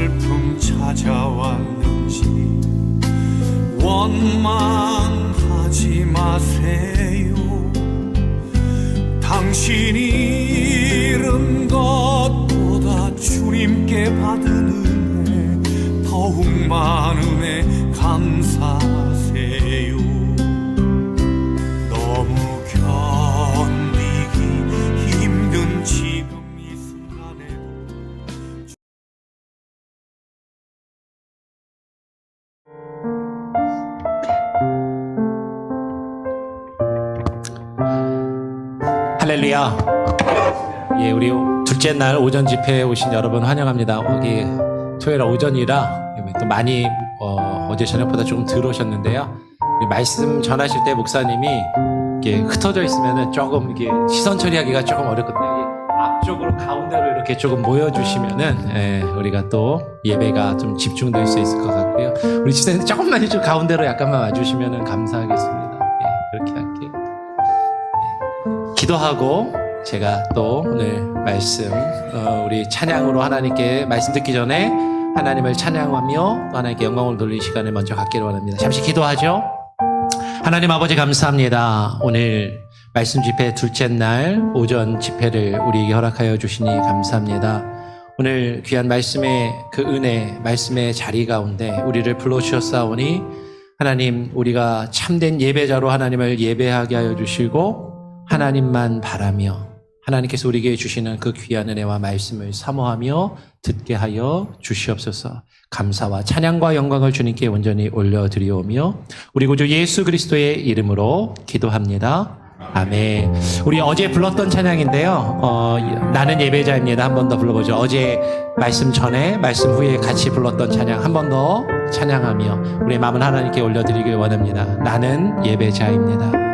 슬픔 찾아왔는지 원망하지 마세요. 당신이 잃은 것보다 주님께 받은 은혜 더욱 많음에 감사하세요. 너무 견디기 힘든 지금 이 순간에도 할렐루야. 예, 우리 둘째 날 오전 집회에 오신 여러분 환영합니다. 여기 토요일 오전이라 또 많이 어제 저녁보다 조금 덜 오셨는데요. 우리 말씀 전하실 때 목사님이 이렇게 흩어져 있으면은 조금 이게 시선 처리하기가 조금 어렵거든요. 앞쪽으로 가운데로 이렇게 조금 모여주시면은 우리가 또 예배가 좀 집중될 수 있을 것 같고요. 우리 집사님 조금만 좀 가운데로 약간만 와주시면은 감사하겠습니다. 예, 그렇게 할게요. 기도하고 제가 또 오늘 말씀 우리 찬양으로 하나님께 말씀 듣기 전에 하나님을 찬양하며 또 하나님께 영광을 돌리는 시간을 먼저 갖기를 원합니다. 잠시 기도하죠. 하나님 아버지 감사합니다. 오늘 말씀 집회 둘째 날 오전 집회를 우리에게 허락하여 주시니 감사합니다. 오늘 귀한 말씀의 그 은혜, 말씀의 자리 가운데 우리를 불러주셨사오니 하나님 우리가 참된 예배자로 하나님을 예배하게 하여 주시고 하나님만 바라며 하나님께서 우리에게 주시는 그 귀한 은혜와 말씀을 사모하며 듣게 하여 주시옵소서. 감사와 찬양과 영광을 주님께 온전히 올려드리오며 우리 구주 예수 그리스도의 이름으로 기도합니다. 아멘. 우리 어제 불렀던 찬양인데요. 나는 예배자입니다. 한 번 더 불러보죠. 어제 말씀 전에 말씀 후에 같이 불렀던 찬양 한 번 더 찬양하며 우리의 마음을 하나님께 올려드리길 원합니다. 나는 예배자입니다.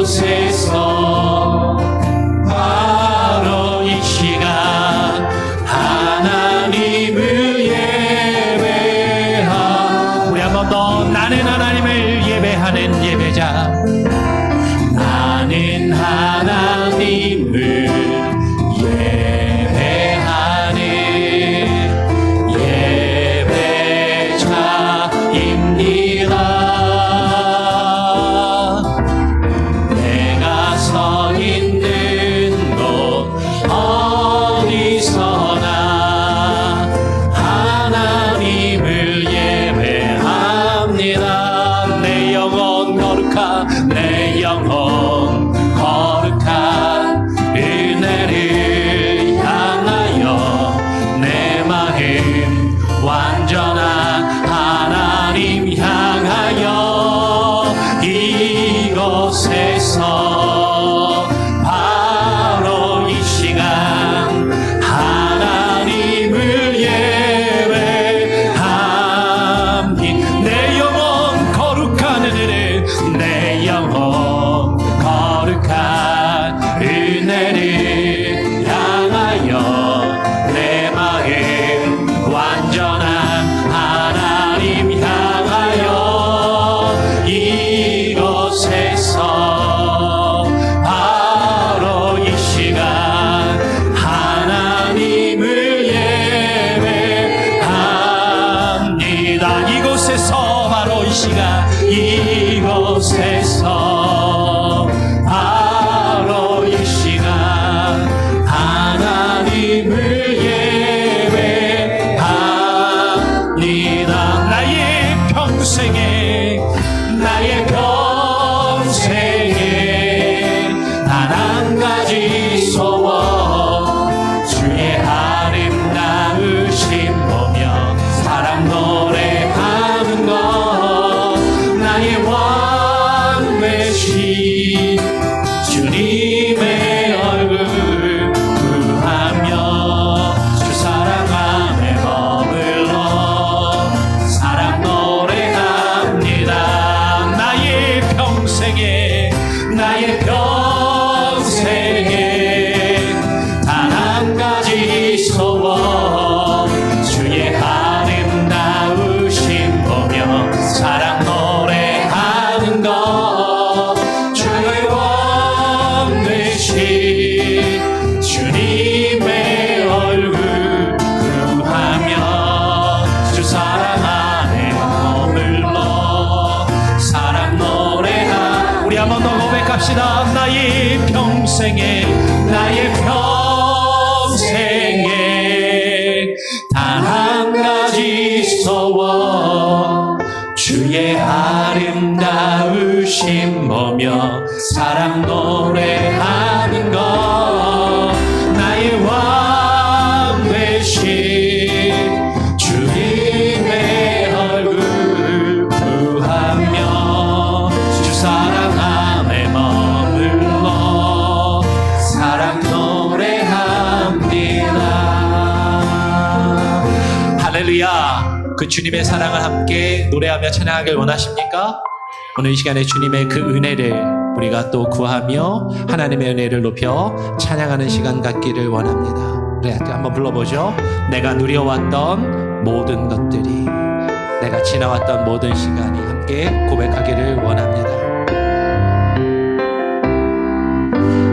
이곳에서 바로 이 시간 하나님을 예배합니다. 나의 평생에 고백합시다. 나의 평생에 단 한 가지 소원, 주의 아름다우심 보며 사랑 노래하는 것. 나의 왕 되신 주님의 얼굴 구하며 주 사랑 안에 머물러 사랑 노래합니다. 할렐루야. 그 주님의 사랑을 함께 노래하며 찬양하길 원하십니까? 오늘 이 시간에 주님의 그 은혜를 우리가 또 구하며 하나님의 은혜를 높여 찬양하는 시간 갖기를 원합니다. 우리 한번 불러보죠. 내가 누려왔던 모든 것들이, 내가 지나왔던 모든 시간이 함께 고백하기를 원합니다.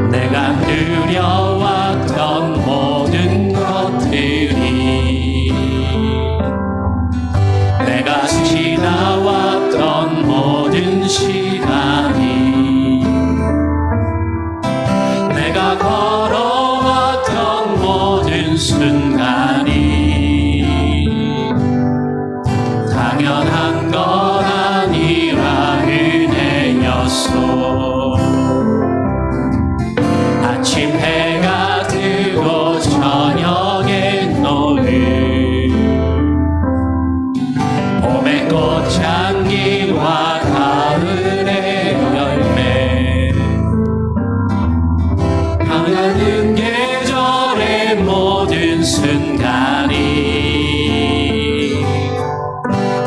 내가 누려왔던 모든 것들이, 내가 지나왔던 모든 시간이, 내가 걸어왔던 모든 순간이 당연한 건 아니라 은혜였소. 아침 해가 뜨고 저녁에 노을, 봄의 꽃향기와 가을의 열매, 향하는 계절의 모든 순간이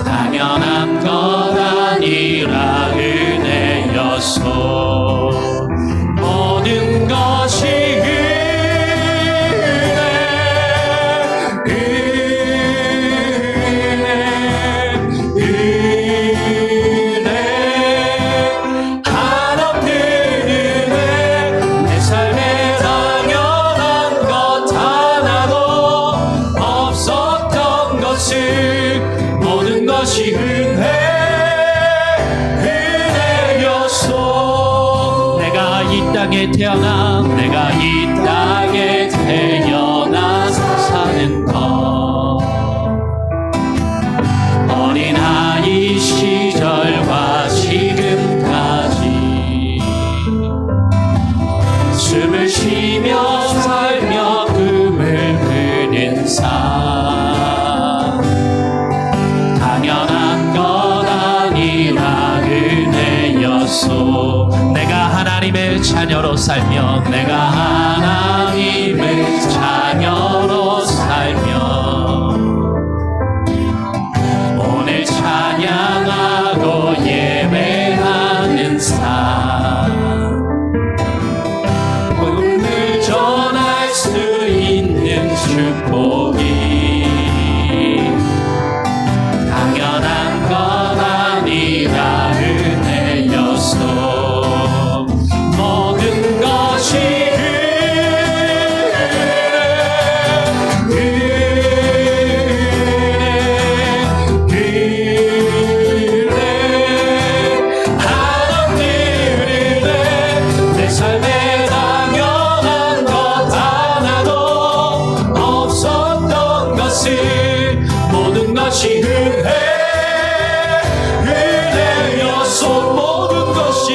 당연한 건 아니라 은혜였소. 모든 것이 태어나, 내가 이 땅에 태어나서 사는 것, 어린아이 시절과 지금까지 숨을 쉬며 살며 꿈을 꾸는 삶, 당연한 건 아니라 은혜였소. 내가 하나님의 자녀로 살며, 내가 하나님의 자녀로 살며 오늘 찬양하고 예배하는 삶, 복음을 전할 수 있는 축복이 당연한 건 아니라 은혜였소. 모든 것이 하나님 은혜, 내 삶에 당연한 것 하나도 없었던 것을, 모든 것이 은혜였소. 모든 것이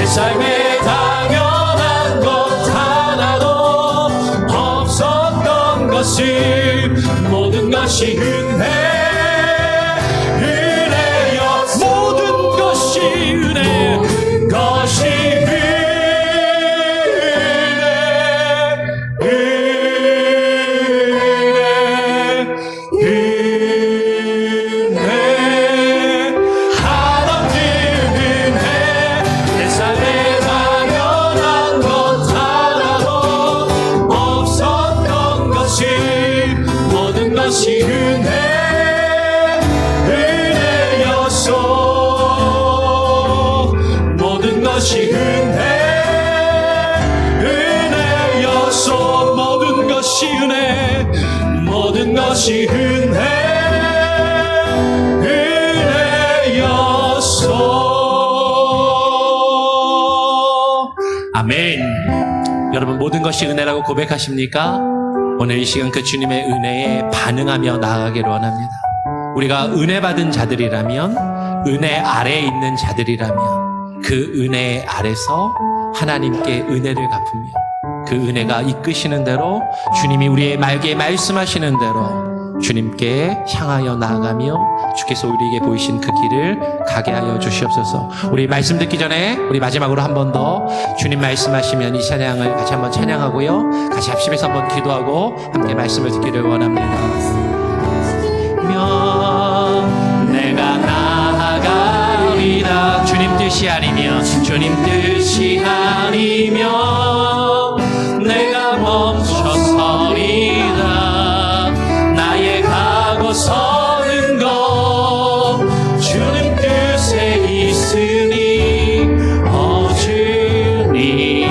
삶에 당연한 것 하나도 없었던 것을, 모든 것이 은혜여. 모든 것이 은혜, 것이 모든 것이 은혜. 것이 은혜여서 모든 것이 은혜 모든 것이 은혜여서 아멘. 여러분 모든 것이 은혜라고 고백하십니까? 오늘 이 시간 그 주님의 은혜에 반응하며 나아가기를 원합니다. 우리가 은혜 받은 자들이라면, 은혜 아래에 있는 자들이라면 그 은혜 아래서 하나님께 은혜를 갚으며 그 은혜가 이끄시는 대로, 주님이 우리에게 말씀하시는 대로 주님께 향하여 나아가며 주께서 우리에게 보이신 그 길을 가게 하여 주시옵소서. 우리 말씀 듣기 전에 우리 마지막으로 한 번 더 주님 말씀하시면 이 찬양을 같이 한번 찬양하고요, 같이 합심해서 한번 기도하고 함께 말씀을 듣기를 원합니다. 내가 나아가리라. 주님 뜻이 아니면, 주님 뜻이 아니면 내가 멈춰서리라. 나의 가고 서는 것 주님 뜻에 있으니, 주님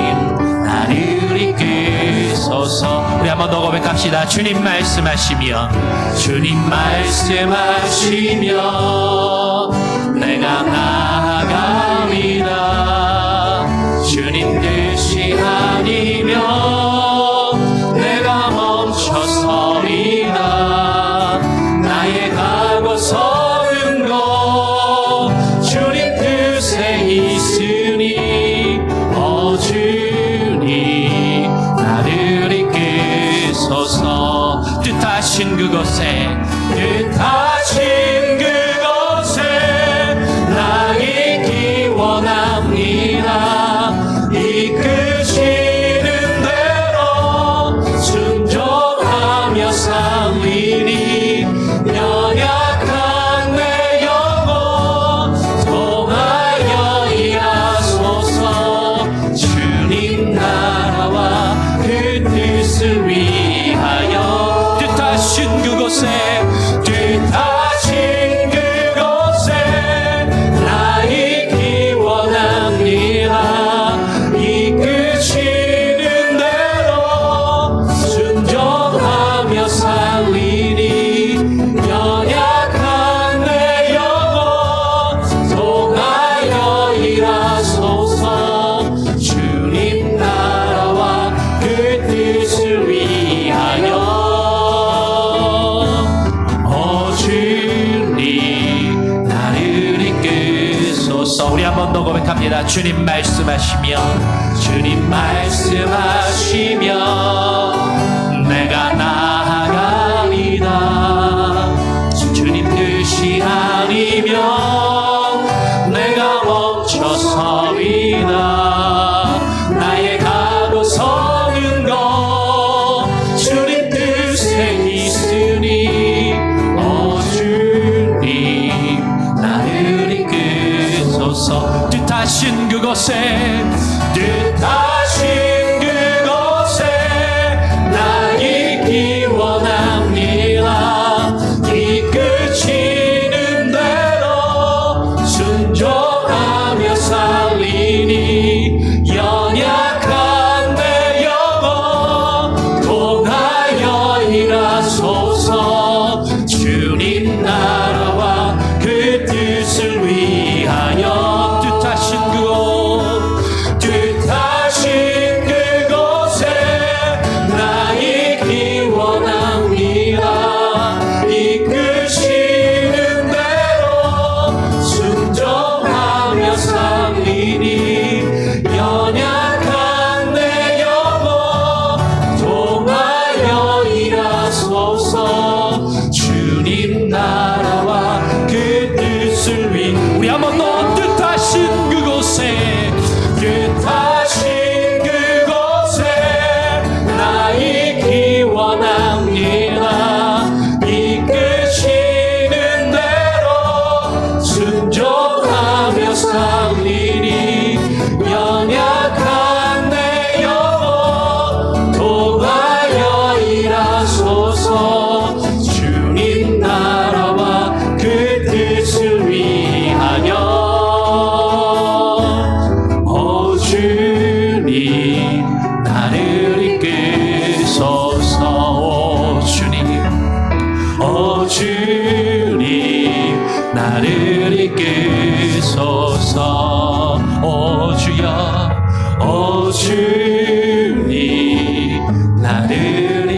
나를 이끄소서. 우리 한번 더 고백합시다. 주님 말씀하시면, 주님 말씀하시면 내가 나아가리라. 주님 뜻이 아니면 내가 멈춰서리라. 나의 가고 서는 것 주님 뜻에 있으니, 주님 나를 이끄소서. 뜻하신 그곳에, 뜻하신 그곳에 나 있기 원합니다. 이끄시는 대로 순종하며 살리니, 연약한 내 영혼 통하여 일하소서. 주님 나라와 그 뜻을 위하여, 뜻하신 그곳에, 뜻하신 그곳에 나 있기 원합니다. 이끄시는 대로 순종하며 살리니, 연약한 내 영혼 통하여 일하소서. 주님 나라와 그 뜻을 위하여, 주님 나를 이끄소서. 우리 한 번 더 고백합니다. 주님 말씀하시면, 주님 말씀하시면 내가 나아가리라. 주님 뜻이 아니면 내가 멈춰서리라. 나의 가고 서는 것 주님 뜻에 있으니, 주님 나를 이끄소서. 뜻하신 그곳에, 뜻하신 그곳에 나 있기 원합니다. 이끄시는 대로 순종하며 살리니, 연약한 내 영혼 통하여 일하소서. 주님 나라와 그 뜻을 위하여, 뜻하신 그곳, 뜻하신 주옵소서. 오 주여, 오 주님 나를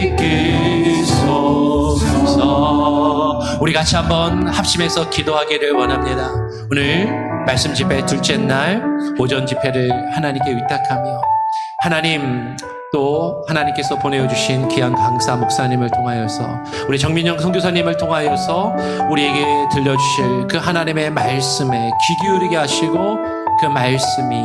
이끄소서. 우리 같이 한번 합심해서 기도하기를 원합니다. 오늘 말씀 집회 둘째 날 오전 집회를 하나님께 위탁하며 하나님 또 하나님께서 보내주신 귀한 강사 목사님을 통하여서 우리 정민영 선교사님을 통하여서 우리에게 들려주실 그 하나님의 말씀에 귀 기울이게 하시고 그 말씀이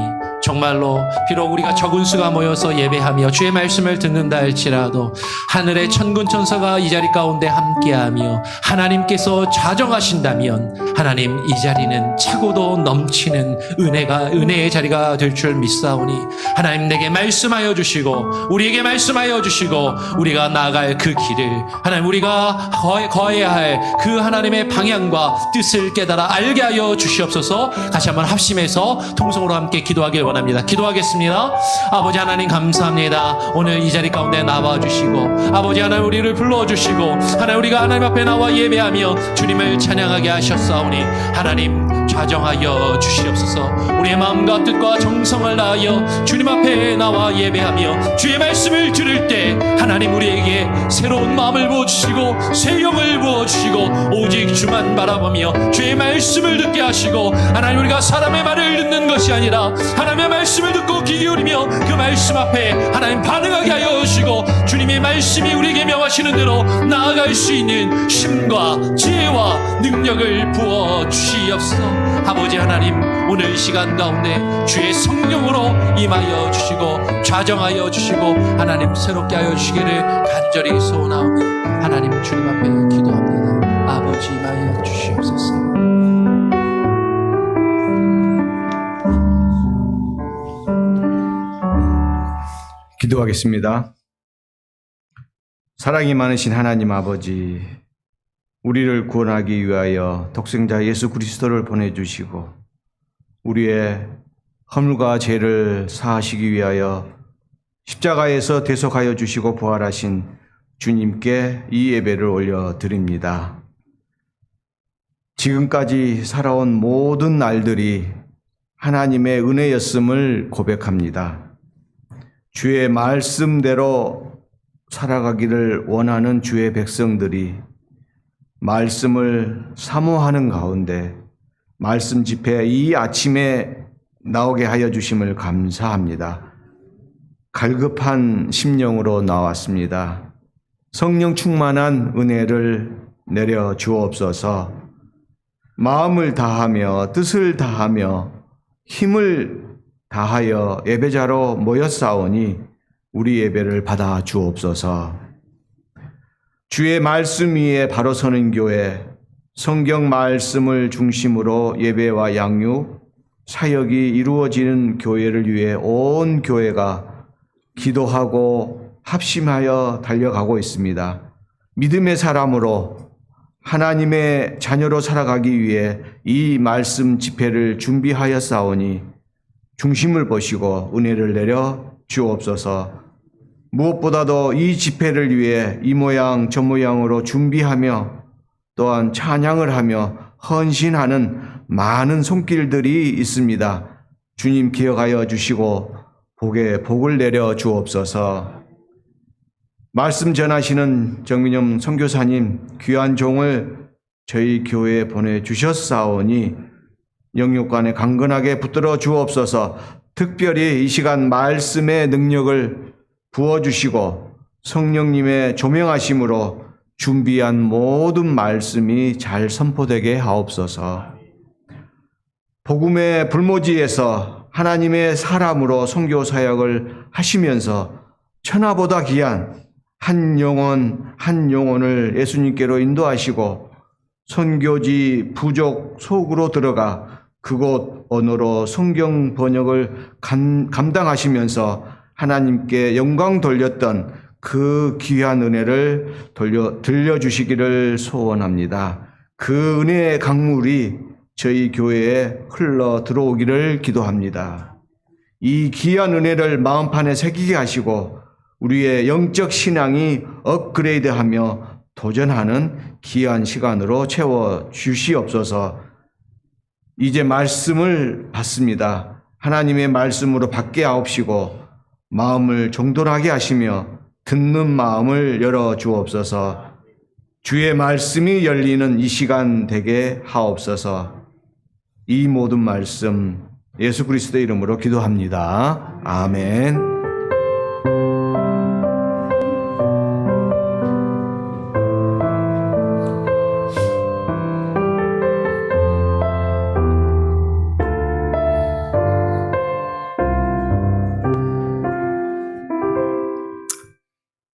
정말로 비록 우리가 적은 수가 모여서 예배하며 주의 말씀을 듣는다 할지라도 하늘의 천군 천사가 이 자리 가운데 함께하며 하나님께서 좌정하신다면 하나님 이 자리는 차고도 넘치는 은혜의 자리가 될 줄 믿사오니 하나님 내게 말씀하여 주시고 우리에게 말씀하여 주시고 우리가 나아갈 그 길을 하나님 우리가 거해야 할 그 하나님의 방향과 뜻을 깨달아 알게 하여 주시옵소서. 같이 한번 합심해서 통성으로 함께 기도하길 원합니다. 기도하겠습니다. 아버지 하나님 감사합니다. 오늘 이 자리 가운데 나와주시고 아버지 하나님 우리를 불러주시고 하나님 우리가 하나님 앞에 나와 예배하며 주님을 찬양하게 하셨사오니 하나님 좌정하여 주시옵소서. 우리의 마음과 뜻과 정성을 다하여 주님 앞에 나와 예배하며 주의 말씀을 들을 때 하나님 우리에게 새로운 마음을 부어주시고 새 영을 부어주시고 오직 주만 바라보며 주의 말씀을 듣게 하시고 하나님 우리가 사람의 말을 듣는 것이 아니라 하나님의 말씀을 듣고 귀 기울이며 그 말씀 앞에 하나님 반응하게 하여 주시고 주님의 말씀이 우리에게 명하시는 대로 나아갈 수 있는 힘과 지혜와 능력을 부어 주시옵소서. 아버지 하나님 오늘 이 시간 가운데 주의 성령으로 임하여 주시고 좌정하여 주시고 하나님 새롭게 하여 주시기를 간절히 소원하오며 하나님 주님 앞에 기도합니다. 아버지 임하여 주시옵소서. 기도하겠습니다. 사랑이 많으신 하나님 아버지, 우리를 구원하기 위하여 독생자 예수 그리스도를 보내주시고 우리의 허물과 죄를 사하시기 위하여 십자가에서 대속하여 주시고 부활하신 주님께 이 예배를 올려드립니다. 지금까지 살아온 모든 날들이 하나님의 은혜였음을 고백합니다. 주의 말씀대로 살아가기를 원하는 주의 백성들이 말씀을 사모하는 가운데 말씀 집회 이 아침에 나오게 하여 주심을 감사합니다. 갈급한 심령으로 나왔습니다. 성령 충만한 은혜를 내려 주옵소서. 마음을 다하며 뜻을 다하며 힘을 다하여 예배자로 모였사오니 우리 예배를 받아 주옵소서. 주의 말씀 위에 바로 서는 교회, 성경 말씀을 중심으로 예배와 양육, 사역이 이루어지는 교회를 위해 온 교회가 기도하고 합심하여 달려가고 있습니다. 믿음의 사람으로 하나님의 자녀로 살아가기 위해 이 말씀 집회를 준비하였사오니 중심을 보시고 은혜를 내려 주옵소서. 무엇보다도 이 집회를 위해 이 모양 저 모양으로 준비하며 또한 찬양을 하며 헌신하는 많은 손길들이 있습니다. 주님 기억하여 주시고 복에 복을 내려 주옵소서. 말씀 전하시는 정민영 선교사님 귀한 종을 저희 교회에 보내주셨사오니 영육간에 강건하게 붙들어 주옵소서. 특별히 이 시간 말씀의 능력을 부어주시고 성령님의 조명하심으로 준비한 모든 말씀이 잘 선포되게 하옵소서. 복음의 불모지에서 하나님의 사람으로 선교 사역을 하시면서 천하보다 귀한 한 영혼 한 영혼을 예수님께로 인도하시고 선교지 부족 속으로 들어가 그곳 언어로 성경 번역을 감당하시면서 하나님께 영광 돌렸던 그 귀한 은혜를 들려주시기를 소원합니다. 그 은혜의 강물이 저희 교회에 흘러 들어오기를 기도합니다. 이 귀한 은혜를 마음판에 새기게 하시고 우리의 영적 신앙이 업그레이드하며 도전하는 귀한 시간으로 채워 주시옵소서. 이제 말씀을 받습니다. 하나님의 말씀으로 받게 하옵시고 마음을 정돌하게 하시며 듣는 마음을 열어 주옵소서. 주의 말씀이 열리는 이 시간 되게 하옵소서. 이 모든 말씀 예수 그리스도의 이름으로 기도합니다. 아멘.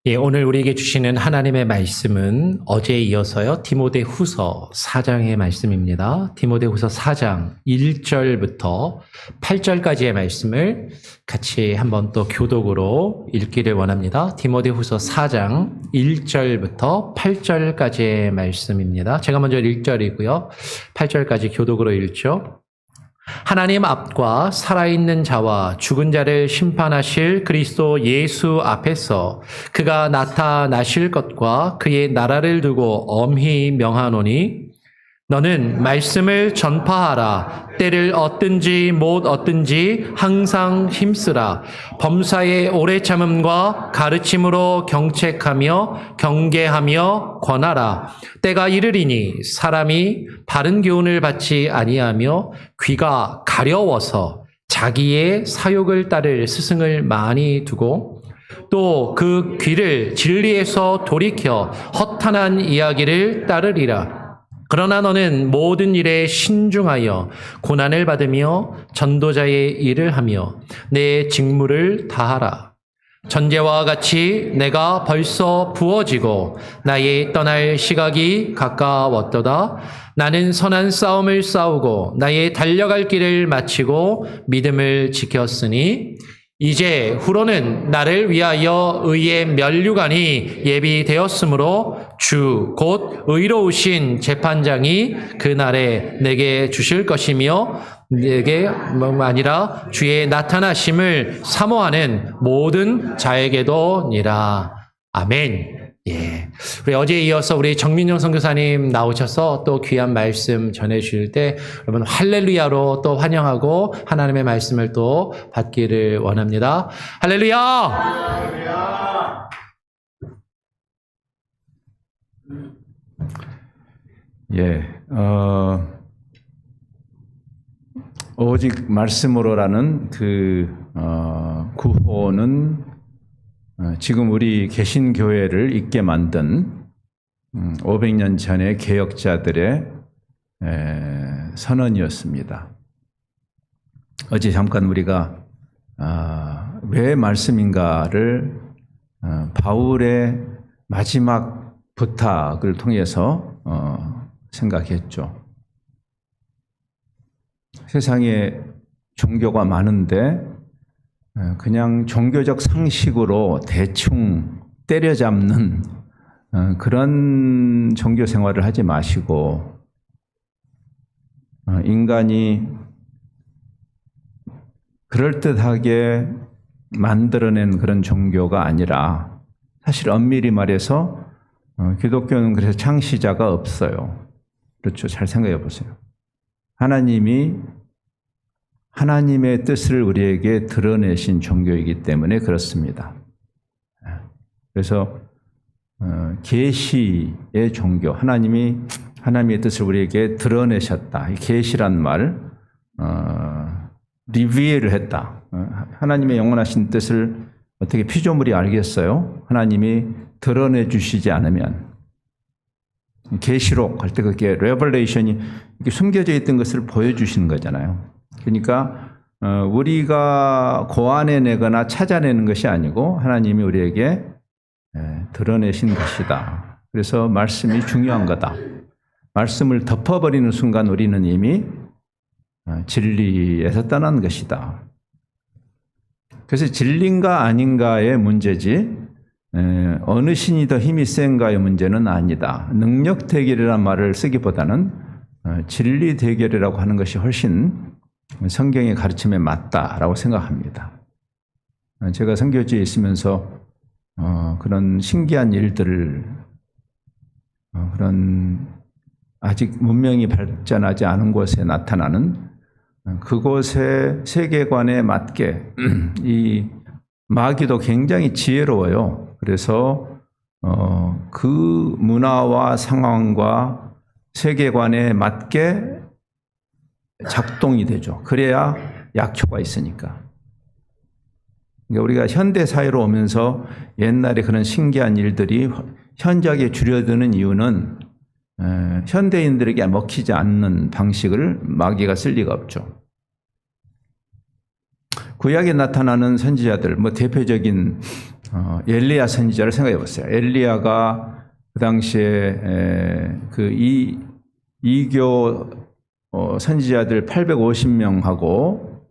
예, 오늘 우리에게 주시는 하나님의 말씀은 어제에 이어서요, 디모데후서 4장의 말씀입니다. 디모데후서 4장 1절부터 8절까지의 말씀을 같이 한번 또 교독으로 읽기를 원합니다. 디모데후서 4장 1절부터 8절까지의 말씀입니다. 제가 먼저 1절이고요. 8절까지 교독으로 읽죠. 하나님 앞과 살아있는 자와 죽은 자를 심판하실 그리스도 예수 앞에서 그가 나타나실 것과 그의 나라를 두고 엄히 명하노니 너는 말씀을 전파하라. 때를 얻든지 못 얻든지 항상 힘쓰라. 범사의 오래 참음과 가르침으로 경책하며 경계하며 권하라. 때가 이르리니 사람이 바른 교훈을 받지 아니하며 귀가 가려워서 자기의 사욕을 따를 스승을 많이 두고 또 그 귀를 진리에서 돌이켜 허탄한 이야기를 따르리라. 그러나 너는 모든 일에 신중하여 고난을 받으며 전도자의 일을 하며 내 직무를 다하라. 전제와 같이 내가 벌써 부어지고 나의 떠날 시각이 가까웠도다. 나는 선한 싸움을 싸우고 나의 달려갈 길을 마치고 믿음을 지켰으니 이제 후로는 나를 위하여 의의 면류관이 예비되었으므로 주 곧 의로우신 재판장이 그날에 내게 주실 것이며 내게 아니라 주의 나타나심을 사모하는 모든 자에게도니라. 아멘. 예. 우리 어제에 이어서 우리 정민용 선교사님 나오셔서 또 귀한 말씀 전해주실 때 여러분 할렐루야로 또 환영하고 하나님의 말씀을 또 받기를 원합니다. 할렐루야! 할렐루야! 예, 오직 말씀으로라는 구호는 지금 우리 개신교회를 있게 만든 500년 전의 개혁자들의 선언이었습니다. 어제 잠깐 우리가 왜 말씀인가를 바울의 마지막 부탁을 통해서 생각했죠. 세상에 종교가 많은데 그냥 종교적 상식으로 대충 때려잡는 그런 종교 생활을 하지 마시고 인간이 그럴듯하게 만들어낸 그런 종교가 아니라 사실 엄밀히 말해서 기독교는 그래서 창시자가 없어요. 그렇죠. 잘 생각해 보세요. 하나님이 하나님의 뜻을 우리에게 드러내신 종교이기 때문에 그렇습니다. 그래서 계시의 종교, 하나님이 하나님의 뜻을 우리에게 드러내셨다. 계시란 말, 리비엘을 했다. 하나님의 영원하신 뜻을 어떻게 피조물이 알겠어요? 하나님이 드러내 주시지 않으면. 계시록 할 때 그게 레벌레이션이 숨겨져 있던 것을 보여주시는 거잖아요. 그러니까 우리가 고안해내거나 찾아내는 것이 아니고 하나님이 우리에게 드러내신 것이다. 그래서 말씀이 중요한 거다. 말씀을 덮어버리는 순간 우리는 이미 진리에서 떠난 것이다. 그래서 진리인가 아닌가의 문제지 어느 신이 더 힘이 센가의 문제는 아니다. 능력 대결이라는 말을 쓰기보다는 진리 대결이라고 하는 것이 훨씬 성경의 가르침에 맞다라고 생각합니다. 제가 선교지에 있으면서 그런 신기한 일들을 그런 아직 문명이 발전하지 않은 곳에 나타나는 그곳의 세계관에 맞게 이 마귀도 굉장히 지혜로워요. 그래서 그 문화와 상황과 세계관에 맞게 작동이 되죠. 그래야 약효가 있으니까. 그러니까 우리가 현대 사회로 오면서 옛날에 그런 신기한 일들이 현저하게 줄어드는 이유는 현대인들에게 먹히지 않는 방식을 마귀가 쓸 리가 없죠. 구약에 나타나는 선지자들, 뭐 대표적인 엘리야 선지자를 생각해 보세요. 엘리야가 그 당시에 그 이교 선지자들 850명하고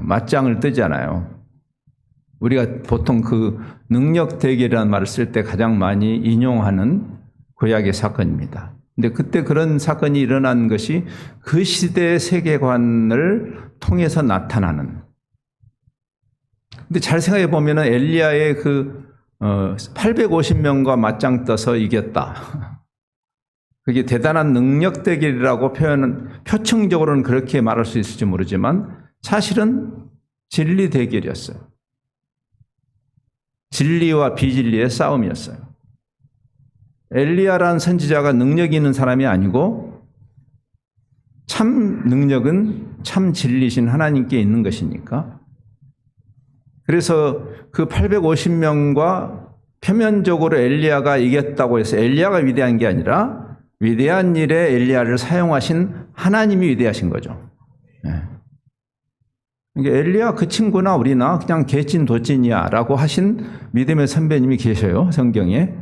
맞짱을 뜨잖아요. 우리가 보통 그 능력 대결이라는 말을 쓸 때 가장 많이 인용하는 구약의 사건입니다. 근데 그때 그런 사건이 일어난 것이 그 시대의 세계관을 통해서 나타나는. 근데 잘 생각해 보면 엘리야의 그 850명과 맞짱 떠서 이겼다. 그게 대단한 능력 대결이라고 표층적으로는 그렇게 말할 수 있을지 모르지만 사실은 진리 대결이었어요. 진리와 비진리의 싸움이었어요. 엘리야라는 선지자가 능력이 있는 사람이 아니고 참 능력은 참 진리신 하나님께 있는 것이니까. 그래서 그 850명과 표면적으로 엘리야가 이겼다고 해서 엘리야가 위대한 게 아니라 위대한 일에 엘리야를 사용하신 하나님이 위대하신 거죠. 그러니까 엘리야 그 친구나 우리나 그냥 개찐 도찐이야 라고 하신 믿음의 선배님이 계셔요. 성경에.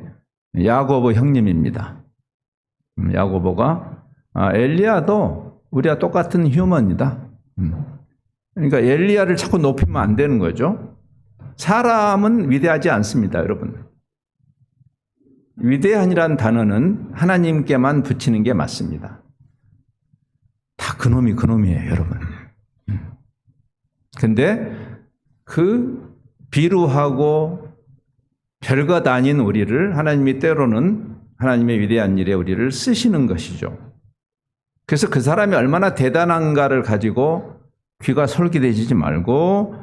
야고보 형님입니다. 야고보가 엘리야도 우리와 똑같은 휴먼이다. 그러니까 엘리야를 자꾸 높이면 안 되는 거죠. 사람은 위대하지 않습니다, 여러분. 위대한이라는 단어는 하나님께만 붙이는 게 맞습니다. 다 그놈이에요, 여러분. 근데 그 비루하고 별것 아닌 우리를 하나님이 때로는 하나님의 위대한 일에 우리를 쓰시는 것이죠. 그래서 그 사람이 얼마나 대단한가를 가지고 귀가 솔깃해지지 말고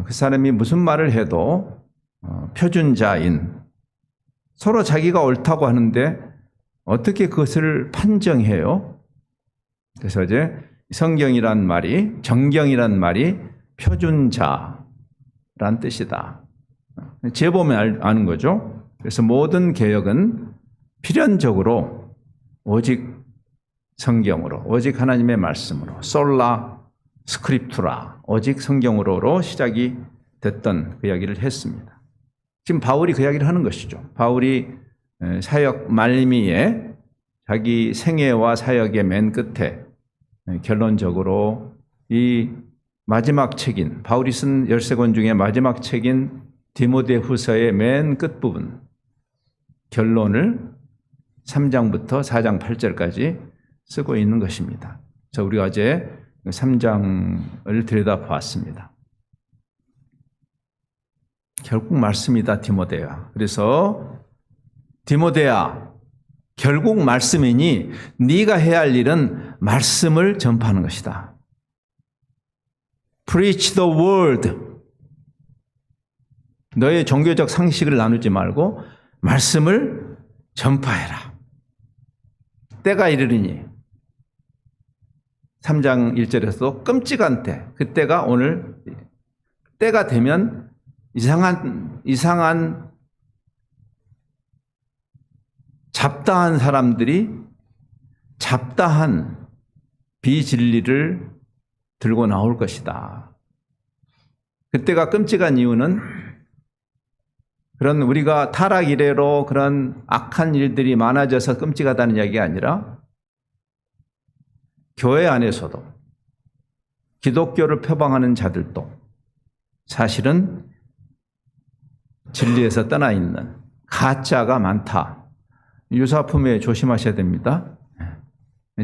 그 사람이 무슨 말을 해도 표준자인 서로 자기가 옳다고 하는데 어떻게 그것을 판정해요? 그래서 이제 성경이란 말이 정경이란 말이 표준자란 뜻이다. 재보면 아는 거죠. 그래서 모든 개혁은 필연적으로 오직 성경으로, 오직 하나님의 말씀으로, 솔라 스크립투라, 오직 성경으로 시작이 됐던 그 이야기를 했습니다. 지금 바울이 그 이야기를 하는 것이죠. 바울이 사역 말미에 자기 생애와 사역의 맨 끝에 결론적으로 이 마지막 책인, 바울이 쓴 13권 중에 마지막 책인 디모데후서의 맨 끝부분 결론을 3장부터 4장 8절까지 쓰고 있는 것입니다. 그래서 우리가 어제 3장을 들여다보았습니다. 결국 말씀이다, 디모데야. 그래서 디모데야, 결국 말씀이니 네가 해야 할 일은 말씀을 전파하는 것이다. Preach the word. 너의 종교적 상식을 나누지 말고 말씀을 전파해라. 때가 이르리니 3장 1절에서도 끔찍한 때, 그때가 오늘 때가 되면 이상한 잡다한 사람들이 잡다한 비진리를 들고 나올 것이다. 그때가 끔찍한 이유는 그런 우리가 타락 이래로 그런 악한 일들이 많아져서 끔찍하다는 이야기가 아니라 교회 안에서도 기독교를 표방하는 자들도 사실은 진리에서 떠나 있는 가짜가 많다. 유사품에 조심하셔야 됩니다.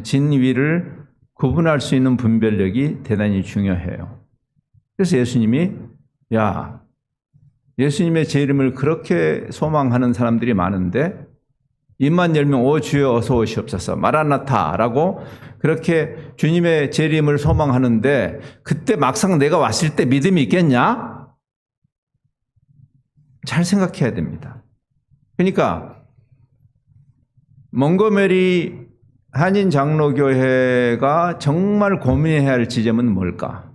진위를 구분할 수 있는 분별력이 대단히 중요해요. 그래서 예수님이 예수님의 제 이름을 그렇게 소망하는 사람들이 많은데 입만 열면 오 주여 어서 오시옵소서 마라나타라고 그렇게 주님의 재림을 소망하는데 그때 막상 내가 왔을 때 믿음이 있겠냐? 잘 생각해야 됩니다. 그러니까 몽고메리 한인 장로교회가 정말 고민해야 할 지점은 뭘까?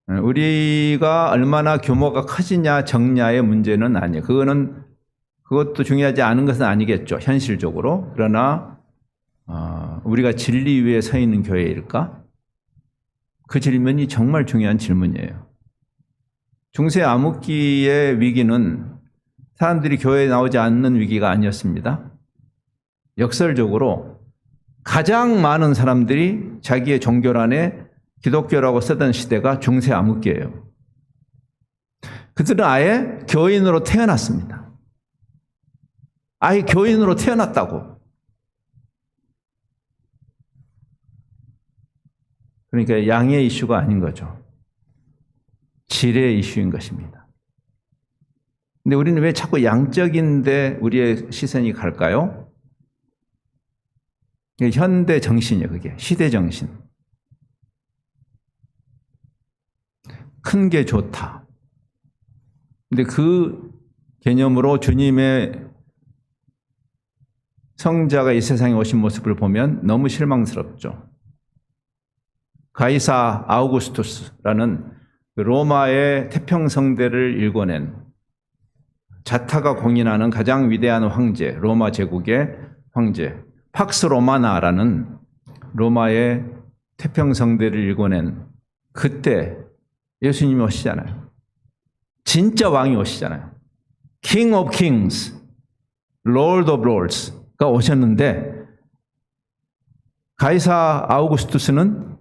우리가 얼마나 규모가 커지냐 적냐의 문제는 아니에요. 그것도 중요하지 않은 것은 아니겠죠. 현실적으로. 그러나 우리가 진리 위에 서 있는 교회일까? 그 질문이 정말 중요한 질문이에요. 중세 암흑기의 위기는 사람들이 교회에 나오지 않는 위기가 아니었습니다. 역설적으로 가장 많은 사람들이 자기의 종교란에 기독교라고 쓰던 시대가 중세 암흑기예요. 그들은 아예 교인으로 태어났습니다. 아예 교인으로 태어났다고. 그러니까 양의 이슈가 아닌 거죠. 질의 이슈인 것입니다. 근데 우리는 왜 자꾸 양적인데 우리의 시선이 갈까요? 현대 정신이에요, 그게. 시대 정신. 큰 게 좋다. 근데 그 개념으로 주님의 성자가 이 세상에 오신 모습을 보면 너무 실망스럽죠. 가이사 아우구스투스라는 로마의 태평성대를 일궈낸 자타가 공인하는 가장 위대한 황제, 로마 제국의 황제, 팍스 로마나라는 로마의 태평성대를 일궈낸 그때 예수님이 오시잖아요. 진짜 왕이 오시잖아요. King of Kings, Lord of Lords가 오셨는데 가이사 아우구스투스는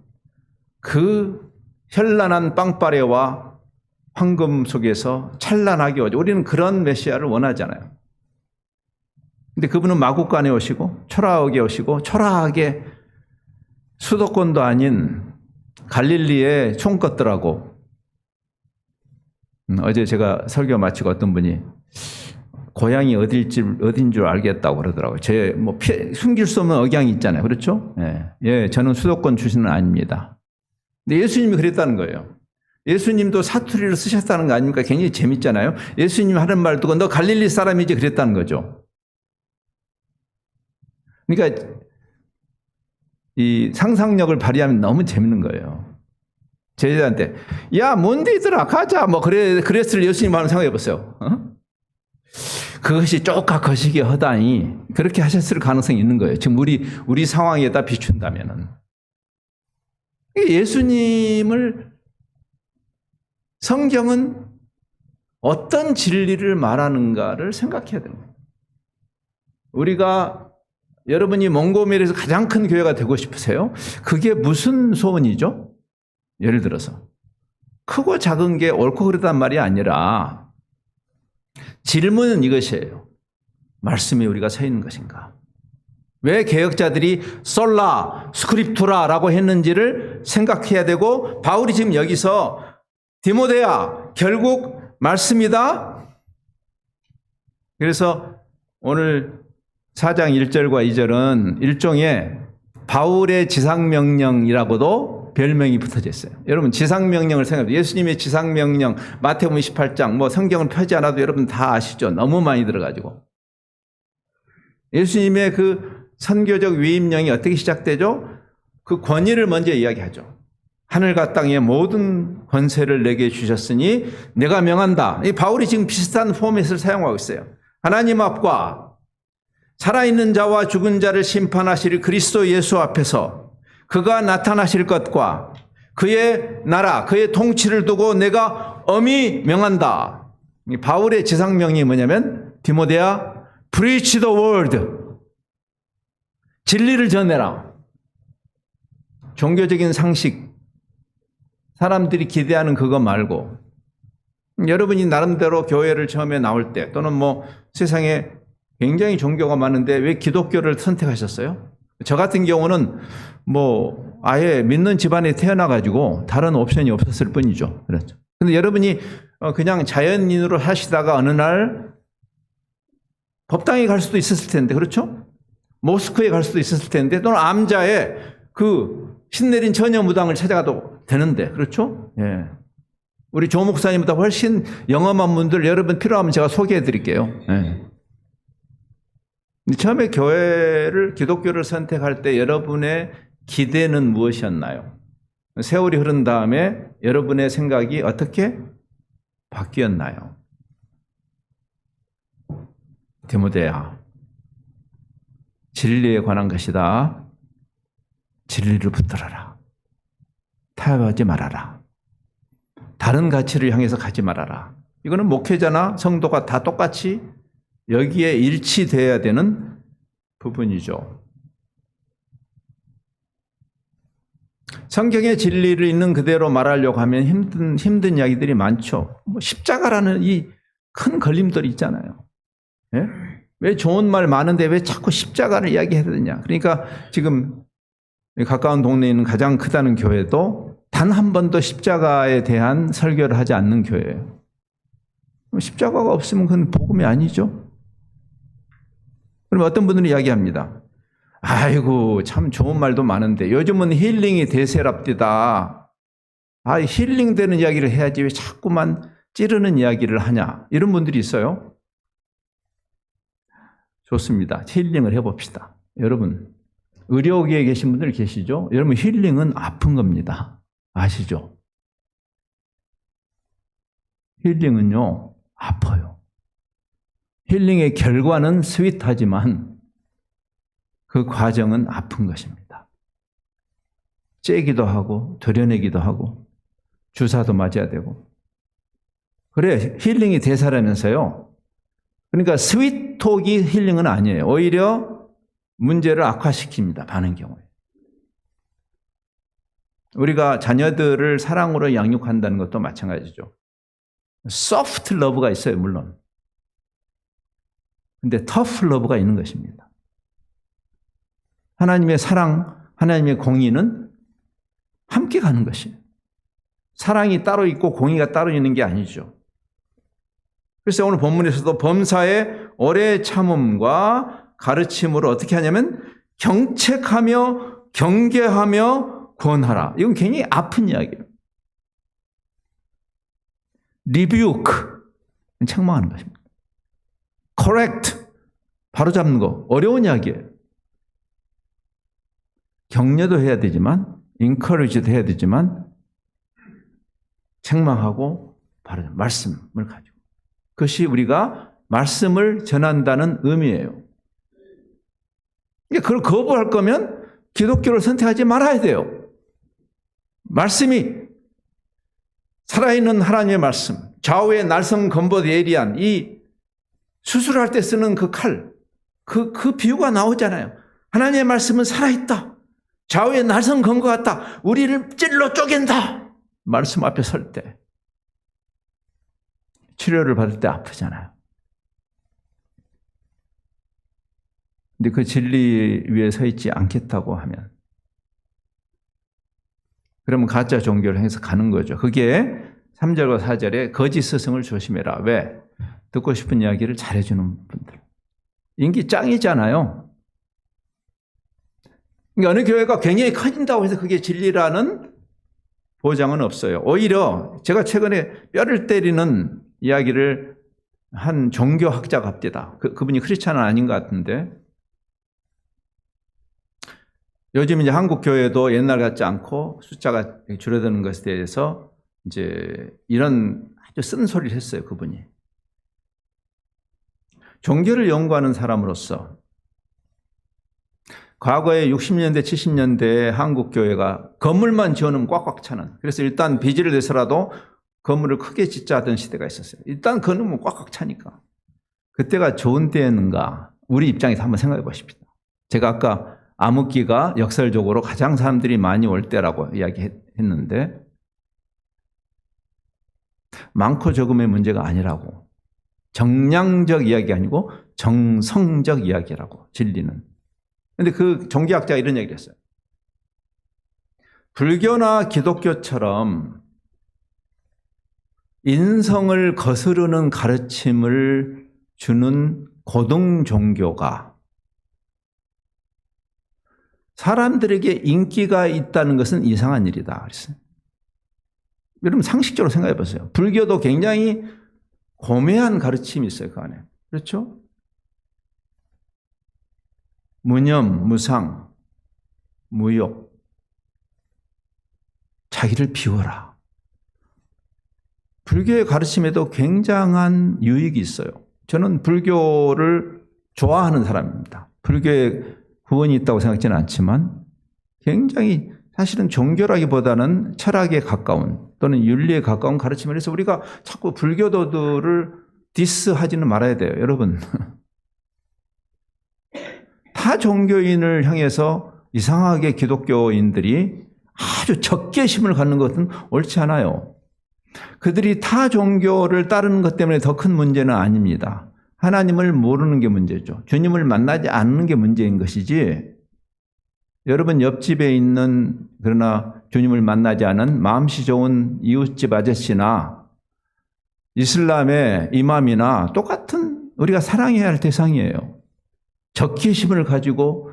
그 현란한 빵빠레와 황금 속에서 찬란하게 오죠. 우리는 그런 메시아를 원하잖아요. 근데 그분은 마국간에 오시고 초라하게 오시고 초라하게 수도권도 아닌 갈릴리의 총것들하고 어제 제가 설교 마치고 어떤 분이 고향이 어딘 줄 알겠다고 그러더라고요. 숨길 수 없는 억양이 있잖아요. 그렇죠? 예, 저는 수도권 출신은 아닙니다. 근데 예수님이 그랬다는 거예요. 예수님도 사투리를 쓰셨다는 거 아닙니까? 굉장히 재밌잖아요. 예수님이 하는 말 듣고 너 갈릴리 사람이지 그랬다는 거죠. 그러니까 이 상상력을 발휘하면 너무 재밌는 거예요. 제자한테 야 뭔데이들아 가자 뭐 그랬을 예수님 한번 생각해 보세요. 그것이 쪼까 거시기 하다니 그렇게 하셨을 가능성이 있는 거예요. 지금 우리 상황에다 비춘다면은 예수님을 성경은 어떤 진리를 말하는가를 생각해야 됩니다. 우리가 여러분이 몽고메리에서 가장 큰 교회가 되고 싶으세요? 그게 무슨 소원이죠? 예를 들어서 크고 작은 게 옳고 그르단 말이 아니라 질문은 이것이에요. 말씀에 우리가 서 있는 것인가? 왜 개혁자들이 솔라 스크립투라라고 했는지를 생각해야 되고 바울이 지금 여기서 디모데야 결국 말씀이다. 그래서 오늘 4장 1절과 2절은 일종의 바울의 지상명령이라고도 별명이 붙어져 있어요. 여러분 지상명령을 생각해보세요. 예수님의 지상명령 마태복음 28장 성경을 펴지 않아도 여러분 다 아시죠. 너무 많이 들어가지고. 예수님의 그 선교적 위임령이 어떻게 시작되죠? 그 권위를 먼저 이야기하죠. 하늘과 땅의 모든 권세를 내게 주셨으니 내가 명한다. 이 바울이 지금 비슷한 포맷을 사용하고 있어요. 하나님 앞과 살아있는 자와 죽은 자를 심판하실 그리스도 예수 앞에서 그가 나타나실 것과 그의 나라, 그의 통치를 두고 내가 엄히 명한다. 바울의 지상명령이 뭐냐면 디모데야, preach the word. 진리를 전해라. 종교적인 상식, 사람들이 기대하는 그거 말고 여러분이 나름대로 교회를 처음에 나올 때 또는 세상에 굉장히 종교가 많은데 왜 기독교를 선택하셨어요? 저 같은 경우는 아예 믿는 집안에 태어나가지고 다른 옵션이 없었을 뿐이죠. 그렇죠. 근데 여러분이 그냥 자연인으로 하시다가 어느 날 법당에 갈 수도 있었을 텐데, 그렇죠? 모스크에 갈 수도 있었을 텐데, 또는 암자에 그 신내린 처녀무당을 찾아가도 되는데, 그렇죠? 예. 우리 조 목사님보다 훨씬 영험한 분들 여러분 필요하면 제가 소개해 드릴게요. 예. 처음에 기독교를 선택할 때 여러분의 기대는 무엇이었나요? 세월이 흐른 다음에 여러분의 생각이 어떻게 바뀌었나요? 디모데야, 진리에 관한 것이다. 진리를 붙들어라. 타협하지 말아라. 다른 가치를 향해서 가지 말아라. 이거는 목회자나 성도가 다 똑같이 여기에 일치되어야 되는 부분이죠. 성경의 진리를 있는 그대로 말하려고 하면 힘든 이야기들이 많죠. 십자가라는 이 큰 걸림돌이 있잖아요. 예? 왜 좋은 말 많은데 왜 자꾸 십자가를 이야기해야 되냐. 그러니까 지금 가까운 동네에 있는 가장 크다는 교회도 단 한 번도 십자가에 대한 설교를 하지 않는 교회예요. 십자가가 없으면 그건 복음이 아니죠. 그럼 어떤 분들은 이야기합니다. 아이고 참 좋은 말도 많은데 요즘은 힐링이 대세랍디다. 아, 힐링되는 이야기를 해야지 왜 자꾸만 찌르는 이야기를 하냐. 이런 분들이 있어요. 좋습니다. 힐링을 해봅시다. 여러분 의료계에 계신 분들 계시죠? 여러분 힐링은 아픈 겁니다. 아시죠? 힐링은요 아파요. 힐링의 결과는 스윗하지만 그 과정은 아픈 것입니다. 째기도 하고 도려내기도 하고 주사도 맞아야 되고. 그래 힐링이 대사라면서요. 그러니까 스윗톡이 힐링은 아니에요. 오히려 문제를 악화시킵니다. 많은 경우에. 우리가 자녀들을 사랑으로 양육한다는 것도 마찬가지죠. 소프트 러브가 있어요. 물론. 근데 터프 러브가 있는 것입니다. 하나님의 사랑, 하나님의 공의는 함께 가는 것이에요. 사랑이 따로 있고 공의가 따로 있는 게 아니죠. 그래서 오늘 본문에서도 범사의 오래 참음과 가르침으로 어떻게 하냐면 경책하며 경계하며 권하라. 이건 굉장히 아픈 이야기예요. 리뷰크, 책망하는 것입니다. correct, 바로잡는 거 어려운 이야기예요. 격려도 해야 되지만 encourage도 해야 되지만 책망하고 바로잡는 말씀을 가지고 그것이 우리가 말씀을 전한다는 의미예요. 그걸 거부할 거면 기독교를 선택하지 말아야 돼요. 말씀이 살아있는 하나님의 말씀, 좌우의 날성 건봇 예리한 이 수술할 때 쓰는 그 칼, 그 비유가 나오잖아요. 하나님의 말씀은 살아있다. 좌우의 날성 건것 같다. 우리를 찔러 쪼갠다. 말씀 앞에 설 때. 치료를 받을 때 아프잖아요. 근데 그 진리 위에 서 있지 않겠다고 하면 그러면 가짜 종교를 해서 가는 거죠. 그게 3절과 4절에 거짓 스승을 조심해라. 왜? 듣고 싶은 이야기를 잘해주는 분들. 인기 짱이잖아요. 그러니까 어느 교회가 굉장히 커진다고 해서 그게 진리라는 보장은 없어요. 오히려 제가 최근에 뼈를 때리는 이야기를 한 종교학자가 합디다. 그분이 크리스찬은 아닌 것 같은데 요즘 이제 한국 교회도 옛날 같지 않고 숫자가 줄어드는 것에 대해서 이제 이런 아주 쓴소리를 했어요. 그분이. 종교를 연구하는 사람으로서 과거에 60년대, 70년대에 한국 교회가 건물만 지어놓으면 꽉꽉 차는. 그래서 일단 빚을 내서라도 건물을 크게 짓자 하던 시대가 있었어요. 일단 건물은 꽉꽉 차니까. 그때가 좋은 때였는가? 우리 입장에서 한번 생각해 보십시다. 제가 아까 암흑기가 역설적으로 가장 사람들이 많이 올 때라고 이야기했는데 많고 적음의 문제가 아니라고. 정량적 이야기 아니고 정성적 이야기라고. 진리는. 그런데 그 종교학자가 이런 얘기를 했어요. 불교나 기독교처럼 인성을 거스르는 가르침을 주는 고등 종교가 사람들에게 인기가 있다는 것은 이상한 일이다 그랬어요. 여러분 상식적으로 생각해 보세요. 불교도 굉장히 고매한 가르침이 있어요. 그 안에. 그렇죠? 무념, 무상, 무욕. 자기를 비워라. 불교의 가르침에도 굉장한 유익이 있어요. 저는 불교를 좋아하는 사람입니다. 불교에 구원이 있다고 생각지는 않지만 굉장히 사실은 종교라기보다는 철학에 가까운 또는 윤리에 가까운 가르침을 해서 우리가 자꾸 불교도들을 디스하지는 말아야 돼요. 여러분. 타 종교인을 향해서 이상하게 기독교인들이 아주 적개심을 갖는 것은 옳지 않아요. 그들이 타 종교를 따르는 것 때문에 더 큰 문제는 아닙니다. 하나님을 모르는 게 문제죠. 주님을 만나지 않는 게 문제인 것이지 여러분 옆집에 있는 그러나 주님을 만나지 않은 마음씨 좋은 이웃집 아저씨나 이슬람의 이맘이나 똑같은 우리가 사랑해야 할 대상이에요. 적개심을 가지고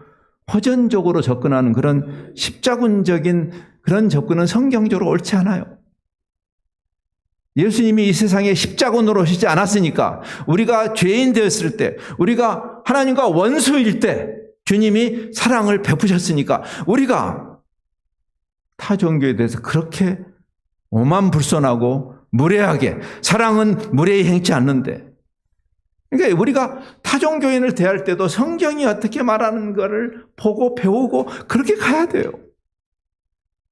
호전적으로 접근하는 그런 십자군적인 그런 접근은 성경적으로 옳지 않아요. 예수님이 이 세상에 십자군으로 오시지 않았으니까 우리가 죄인 되었을 때 우리가 하나님과 원수일 때 주님이 사랑을 베푸셨으니까 우리가 타 종교에 대해서 그렇게 오만불손하고 무례하게 사랑은 무례히 행치 않는데 그러니까 우리가 타 종교인을 대할 때도 성경이 어떻게 말하는 것을 보고 배우고 그렇게 가야 돼요.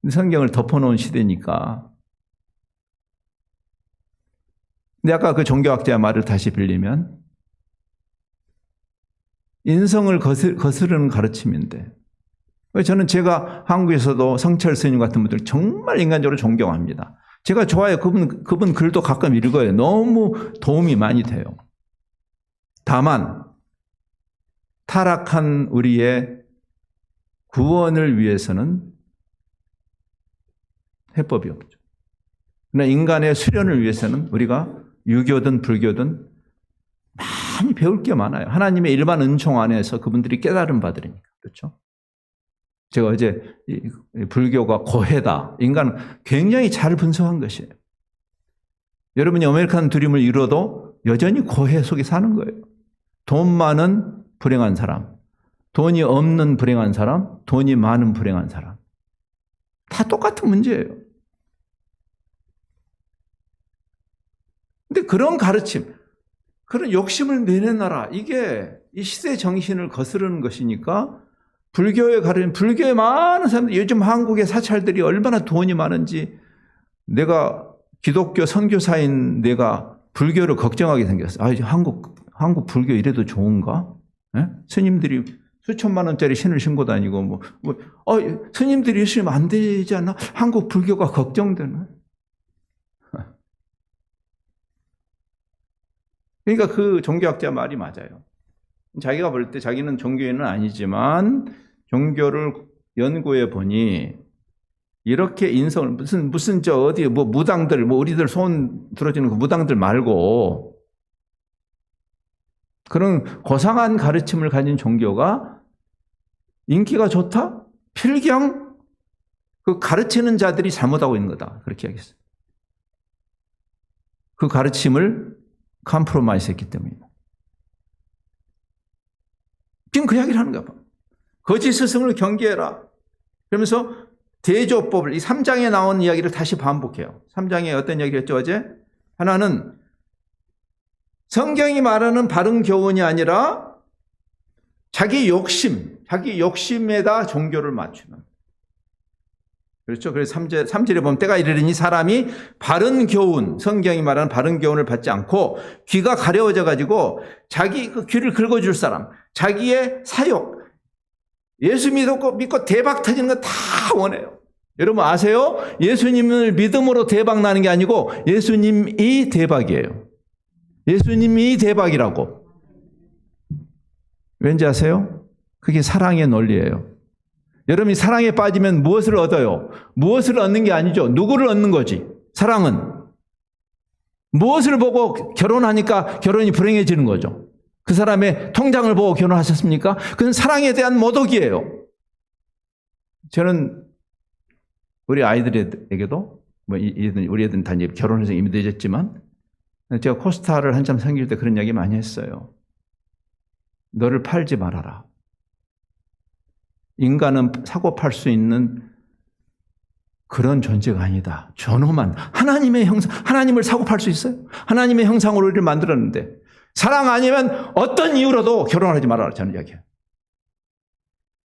성경을 덮어놓은 시대니까. 근데 아까 그 종교학자의 말을 다시 빌리면 인성을 거스르는 가르침인데 저는 제가 한국에서도 성철 스님 같은 분들 정말 인간적으로 존경합니다. 제가 좋아요. 그분 글도 가끔 읽어요. 너무 도움이 많이 돼요. 다만 타락한 우리의 구원을 위해서는 해법이 없죠. 그러나 인간의 수련을 위해서는 우리가 유교든 불교든 많이 배울 게 많아요. 하나님의 일반 은총 안에서 그분들이 깨달은 바들이니까. 그렇죠? 제가 어제 불교가 고해다. 인간은 굉장히 잘 분석한 것이에요. 여러분이 아메리칸 드림을 이뤄도 여전히 고해 속에 사는 거예요. 돈 많은 불행한 사람, 돈이 없는 불행한 사람, 돈이 많은 불행한 사람. 다 똑같은 문제예요. 근데 그런 가르침, 그런 욕심을 내내놔라. 이게 이 시대 정신을 거스르는 것이니까 불교의 가르침, 불교에 많은 사람들, 요즘 한국의 사찰들이 얼마나 돈이 많은지 내가 기독교 선교사인 내가 불교를 걱정하게 생겼어요. 아, 한국 불교 이래도 좋은가? 예? 스님들이 수천만 원짜리 신을 신고 다니고 스님들이 있으면 안 되지 않나? 한국 불교가 걱정되나? 그러니까 그 종교학자 말이 맞아요. 자기가 볼 때 자기는 종교인은 아니지만 종교를 연구해 보니 이렇게 인성을 무슨 저 어디 무당들 우리들 소원 들어주는 그 무당들 말고 그런 고상한 가르침을 가진 종교가 인기가 좋다? 필경 그 가르치는 자들이 잘못하고 있는 거다. 그렇게 이야기했어요. 그 가르침을 컴프로마이즈 했기 때문입니다. 지금 그 이야기를 하는 거야. 거짓 스승을 경계해라. 그러면서 대조법을 이 3장에 나온 이야기를 다시 반복해요. 3장에 어떤 이야기를 했죠 어제? 하나는 성경이 말하는 바른 교훈이 아니라 자기 욕심에다 종교를 맞추는. 그렇죠? 그래서 3절에 보면 때가 이르리니 사람이 바른 교훈, 성경이 말하는 바른 교훈을 받지 않고 귀가 가려워져 가지고 자기 그 귀를 긁어줄 사람, 자기의 사욕, 예수 믿고 대박 터지는 거 다 원해요. 여러분 아세요? 예수님을 믿음으로 대박 나는 게 아니고 예수님이 대박이에요. 예수님이 대박이라고. 왠지 아세요? 그게 사랑의 논리예요. 여러분이 사랑에 빠지면 무엇을 얻어요? 무엇을 얻는 게 아니죠. 누구를 얻는 거지. 사랑은. 무엇을 보고 결혼하니까 결혼이 불행해지는 거죠. 그 사람의 통장을 보고 결혼하셨습니까? 그건 사랑에 대한 모독이에요. 저는 우리 아이들에게도 우리 애들은 다 이제 결혼해서 이미 늦었지만 제가 코스타를 한참 섬길 때 그런 이야기 많이 했어요. 너를 팔지 말아라. 인간은 사고 팔 수 있는 그런 존재가 아니다. 존엄한 하나님의 형상, 하나님을 사고 팔 수 있어요? 하나님의 형상으로 우리를 만들었는데 사랑 아니면 어떤 이유로도 결혼하지 말아라. 저는 이야기해요.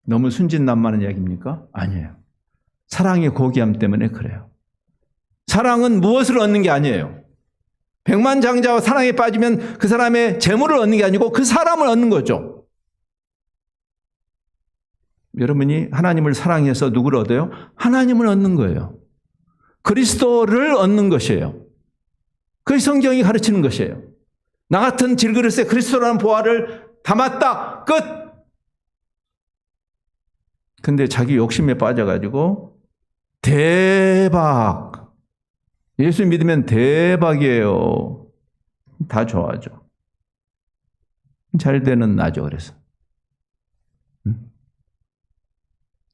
너무 순진난만한 이야기입니까? 아니에요. 사랑의 고귀함 때문에 그래요. 사랑은 무엇을 얻는 게 아니에요. 백만장자와 사랑에 빠지면 그 사람의 재물을 얻는 게 아니고 그 사람을 얻는 거죠. 여러분이 하나님을 사랑해서 누구를 얻어요? 하나님을 얻는 거예요. 그리스도를 얻는 것이에요. 그것이 성경이 가르치는 것이에요. 나 같은 질그릇에 그리스도라는 보화를 담았다. 끝! 근데 자기 욕심에 빠져가지고 대박! 예수 믿으면 대박이에요. 다 좋아하죠. 잘 되는 나죠, 그래서.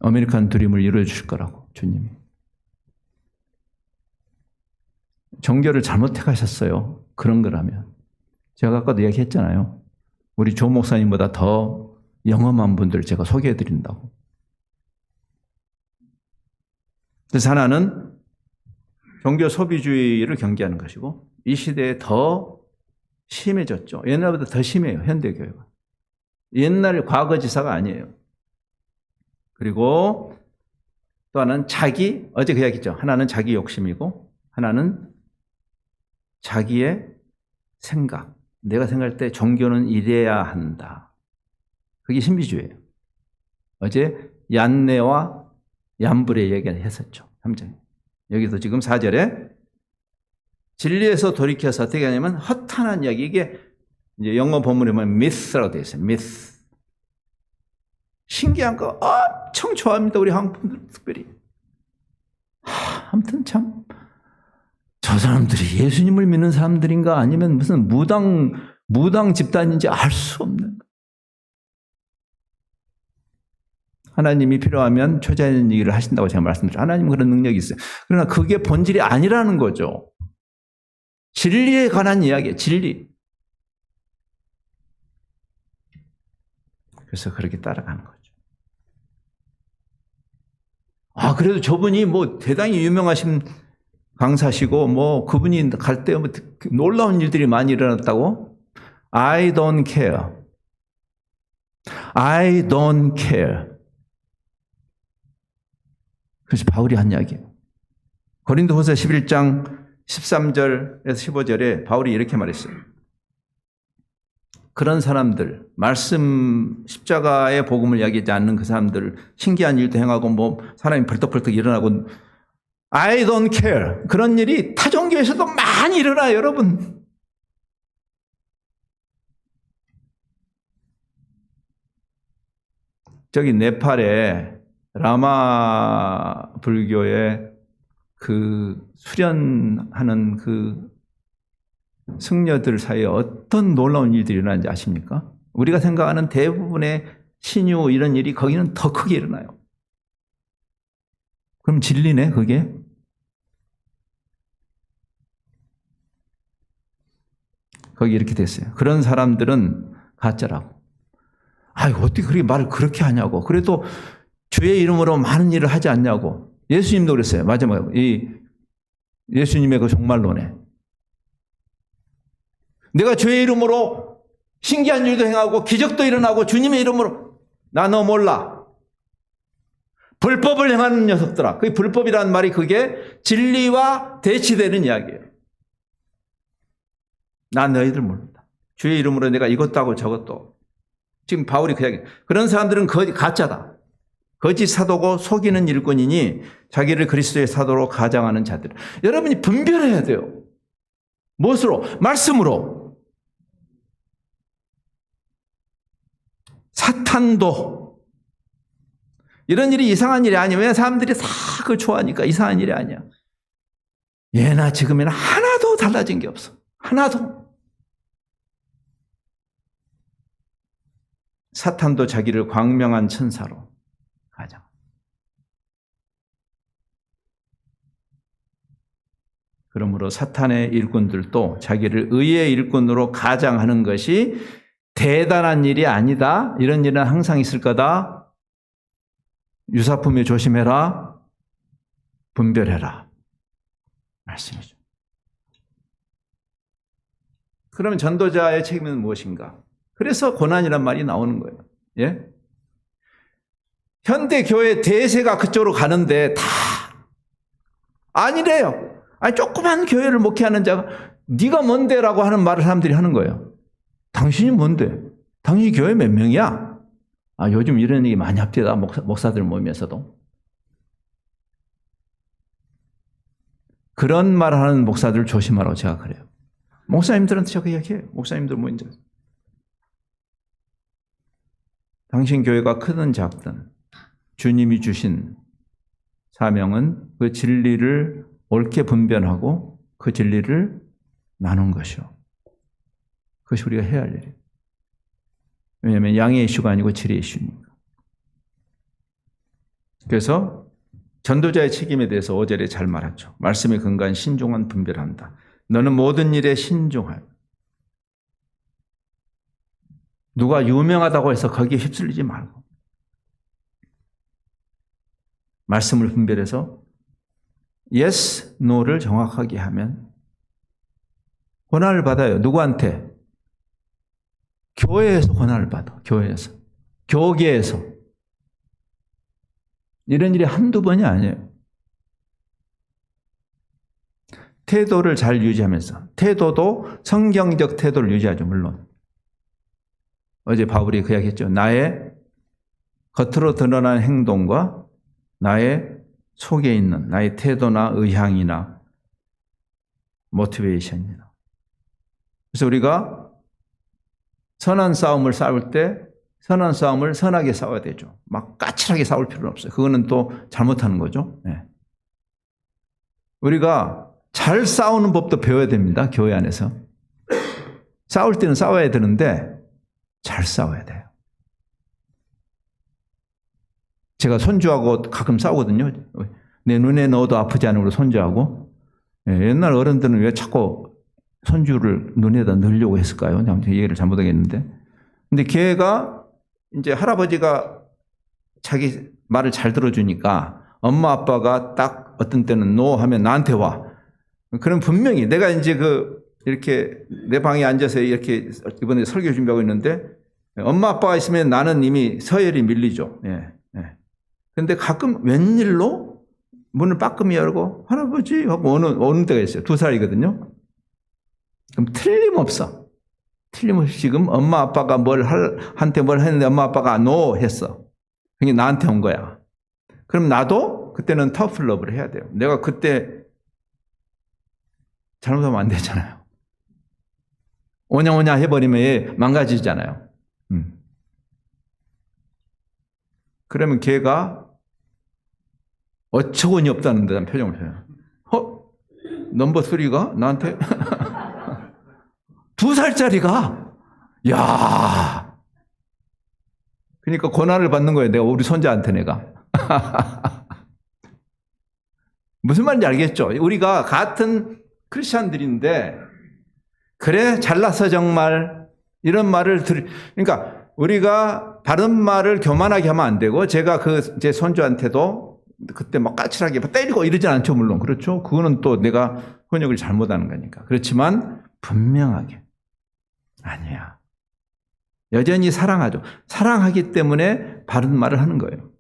아메리칸 드림을 이루어 주실 거라고, 주님이. 종교를 잘못 택하셨어요. 그런 거라면. 제가 아까도 얘기했잖아요. 우리 조 목사님보다 더 영험한 분들 제가 소개해 드린다고. 그래서 하나는 종교 소비주의를 경계하는 것이고 이 시대에 더 심해졌죠. 옛날보다 더 심해요. 현대교회가. 옛날 과거지사가 아니에요. 그리고 또 하나는 어제 그 이야기했죠. 하나는 자기 욕심이고 하나는 자기의 생각. 내가 생각할 때 종교는 이래야 한다. 그게 신비주의예요. 어제 얀네와 얀불의 얘기를 했었죠. 3장에. 여기도 지금 4절에 진리에서 돌이켜서 어떻게 하냐면 허탄한 이야기. 이게 이제 영어 본문에 보면 myth라고 되어 있어요. myth. 신기한 거 엄청 좋아합니다. 우리 한국 분들 특별히. 아무튼 참 저 사람들이 예수님을 믿는 사람들인가 아니면 무슨 무당 집단인지 알 수 없는. 하나님이 필요하면 초자연 일을 하신다고 제가 말씀드렸죠. 하나님은 그런 능력이 있어요. 그러나 그게 본질이 아니라는 거죠. 진리에 관한 이야기예요. 진리. 그래서 그렇게 따라가는 거죠. 그래도 저분이 뭐 대단히 유명하신 강사시고 뭐 그분이 갈 때 뭐 놀라운 일들이 많이 일어났다고? I don't care. I don't care. 그래서 바울이 한 이야기예요. 고린도후서 11장 13절에서 15절에 바울이 이렇게 말했어요. 그런 사람들, 말씀 십자가의 복음을 이야기하지 않는 그 사람들, 신기한 일도 행하고 뭐 사람이 벌떡벌떡 일어나고 I don't care. 그런 일이 타 종교에서도 많이 일어나요, 여러분. 저기 네팔에 라마 불교의 그 수련하는 그 승려들 사이에 어떤 놀라운 일들이 일어나는지 아십니까? 우리가 생각하는 대부분의 신유 이런 일이 거기는 더 크게 일어나요. 그럼 진리네, 그게? 거기 이렇게 됐어요. 그런 사람들은 가짜라고. 어떻게 그렇게 말을 그렇게 하냐고. 그래도 주의 이름으로 많은 일을 하지 않냐고. 예수님도 그랬어요. 마지막에. 이 예수님의 그 종말론에. 내가 주의 이름으로 신기한 일도 행하고 기적도 일어나고 주님의 이름으로 나 너 몰라. 불법을 행하는 녀석들아. 그 불법이라는 말이 그게 진리와 대치되는 이야기예요. 나 너희들 모른다. 주의 이름으로 내가 이것도 하고 저것도. 지금 바울이 그 이야기. 그런 사람들은 가짜다. 거짓 사도고 속이는 일꾼이니 자기를 그리스도의 사도로 가장하는 자들. 여러분이 분별해야 돼요. 무엇으로? 말씀으로. 사탄도 이런 일이 이상한 일이 아니에요. 왜 사람들이 다 그걸 좋아하니까 이상한 일이 아니야. 예나 지금이나 하나도 달라진 게 없어. 하나도. 사탄도 자기를 광명한 천사로 가장. 그러므로 사탄의 일꾼들도 자기를 의의 일꾼으로 가장하는 것이 대단한 일이 아니다. 이런 일은 항상 있을 거다. 유사품에 조심해라. 분별해라. 말씀이죠. 그러면 전도자의 책임은 무엇인가? 그래서 고난이란 말이 나오는 거예요. 예? 현대 교회 대세가 그쪽으로 가는데 다 아니래요. 아니 조그만 교회를 목회하는 자가 네가 뭔데라고 하는 말을 사람들이 하는 거예요. 당신이 뭔데? 당신이 교회 몇 명이야? 아, 요즘 이런 얘기 많이 합디다. 목사들 모임에서도. 그런 말 하는 목사들 조심하라고 제가 그래요. 목사님들한테 제가 이야기해요. 목사님들 뭐 이제 당신 교회가 크든 작든 주님이 주신 사명은 그 진리를 옳게 분별하고 그 진리를 나눈 것이요. 그것이 우리가 해야 할 일이에요. 왜냐하면 양의 이슈가 아니고 질의 이슈니까. 그래서 전도자의 책임에 대해서 5절에 잘 말하죠. 말씀에 근거한 신중한 분별한다. 너는 모든 일에 신중하여. 누가 유명하다고 해서 거기에 휩쓸리지 말고 말씀을 분별해서 yes, no를 정확하게 하면 고난을 받아요. 누구한테? 교회에서 고난을 받아. 교회에서. 교계에서. 이런 일이 한두 번이 아니에요. 태도를 잘 유지하면서 태도도 성경적 태도를 유지하죠. 물론. 어제 바울이 그 이야기했죠. 나의 겉으로 드러난 행동과 나의 속에 있는 나의 태도나 의향이나 모티베이션이나. 그래서 우리가 선한 싸움을 싸울 때 선한 싸움을 선하게 싸워야 되죠. 막 까칠하게 싸울 필요는 없어요. 그거는 또 잘못하는 거죠. 네. 우리가 잘 싸우는 법도 배워야 됩니다. 교회 안에서. 싸울 때는 싸워야 되는데 잘 싸워야 돼요. 제가 손주하고 가끔 싸우거든요. 내 눈에 넣어도 아프지 않은 우리 손주하고. 옛날 어른들은 왜 자꾸 손주를 눈에다 넣으려고 했을까요? 제가 얘기를 잘못하겠는데. 근데 걔가 이제 할아버지가 자기 말을 잘 들어주니까 엄마 아빠가 딱 어떤 때는 노 하면 나한테 와. 그럼 분명히 내가 이제 이렇게 내 방에 앉아서 이렇게 이번에 설교 준비하고 있는데 엄마 아빠가 있으면 나는 이미 서열이 밀리죠. 예. 예. 근데 가끔 웬일로 문을 빠끔히 열고 할아버지 하고 오는 때가 있어요. 2살이거든요. 그럼 틀림없어. 틀림없이 지금 엄마 아빠가 한테 뭘 했는데 엄마 아빠가 노 했어. 그게 나한테 온 거야. 그럼 나도 그때는 터프러브를 해야 돼요. 내가 그때 잘못하면 안 되잖아요. 오냐오냐 해버리면 얘 망가지잖아요. 그러면 걔가 어처구니 없다는 듯한 표정을 해요. 넘버 3가 나한테 2살짜리가 야, 그러니까 고난을 받는 거예요. 내가 우리 손자한테 내가. 무슨 말인지 알겠죠? 우리가 같은 크리스찬들인데 그래 잘났어 정말 이런 말을 그러니까 우리가 바른 말을 교만하게 하면 안 되고 제가 제 손주한테도 그때 막 까칠하게 때리고 이러진 않죠. 물론 그렇죠. 그거는 또 내가 훈육을 잘못하는 거니까. 그렇지만 분명하게 아니야. 여전히 사랑하죠. 사랑하기 때문에 바른 말을 하는 거예요.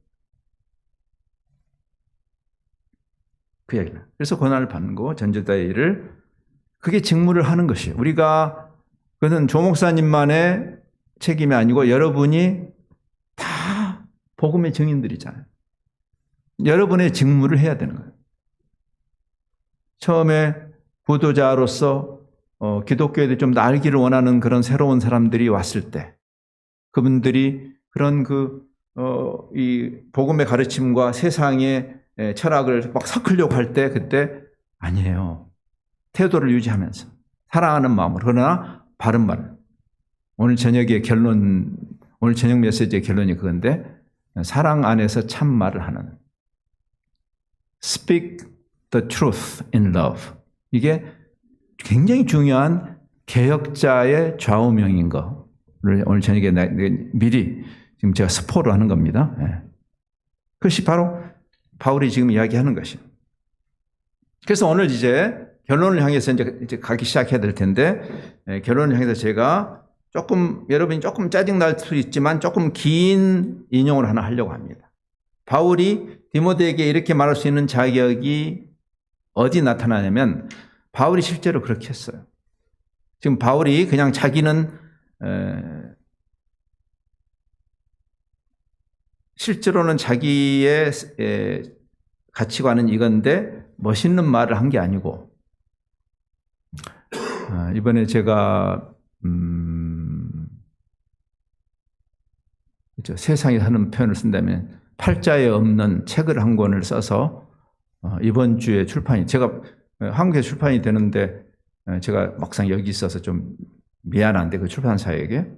그 얘기는. 그래서 고난을 받는 거 전도자의 일을 그게 직무를 하는 것이에요. 우리가 그것은 조 목사님만의 책임이 아니고 여러분이 다 복음의 증인들이잖아요. 여러분의 직무를 해야 되는 거예요. 처음에 부도자로서 기독교에 좀 더 알기를 원하는 그런 새로운 사람들이 왔을 때 그분들이 그런 이 복음의 가르침과 세상의 철학을 막 섞으려고 할 때 그때 아니에요. 태도를 유지하면서 사랑하는 마음으로 그러나 바른 말. 오늘 저녁에 결론 오늘 저녁 메시지의 결론이 그건데 사랑 안에서 참말을 하는 Speak the truth in love. 이게 굉장히 중요한 개혁자의 좌우명인 거를 오늘 저녁에 미리 지금 제가 스포를 하는 겁니다. 예. 그것이 바로 바울이 지금 이야기하는 것이에요. 그래서 오늘 이제 결론을 향해서 이제 가기 시작해야 될 텐데, 결론을 향해서 제가 여러분이 조금 짜증날 수 있지만 조금 긴 인용을 하나 하려고 합니다. 바울이 디모데에게 이렇게 말할 수 있는 자격이 어디 나타나냐면, 바울이 실제로 그렇게 했어요. 지금 바울이 그냥 자기는 실제로는 자기의 가치관은 이건데 멋있는 말을 한 게 아니고, 이번에 제가 그렇죠. 세상에 하는 표현을 쓴다면 팔자에 없는 책을 한 권을 써서 이번 주에 출판이, 제가 한국에 출판이 되는데 제가 막상 여기 있어서 좀 미안한데 그 출판사에게.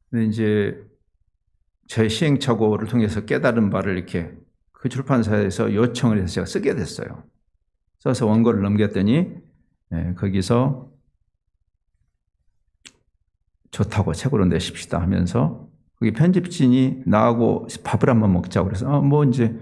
근데 이제 제 시행착오를 통해서 깨달은 바를 이렇게 그 출판사에서 요청을 해서 제가 쓰게 됐어요. 써서 원고를 넘겼더니 거기서 좋다고 책으로 내십시다 하면서 거기 편집진이 나하고 밥을 한번 먹자고 그래서 뭐 이제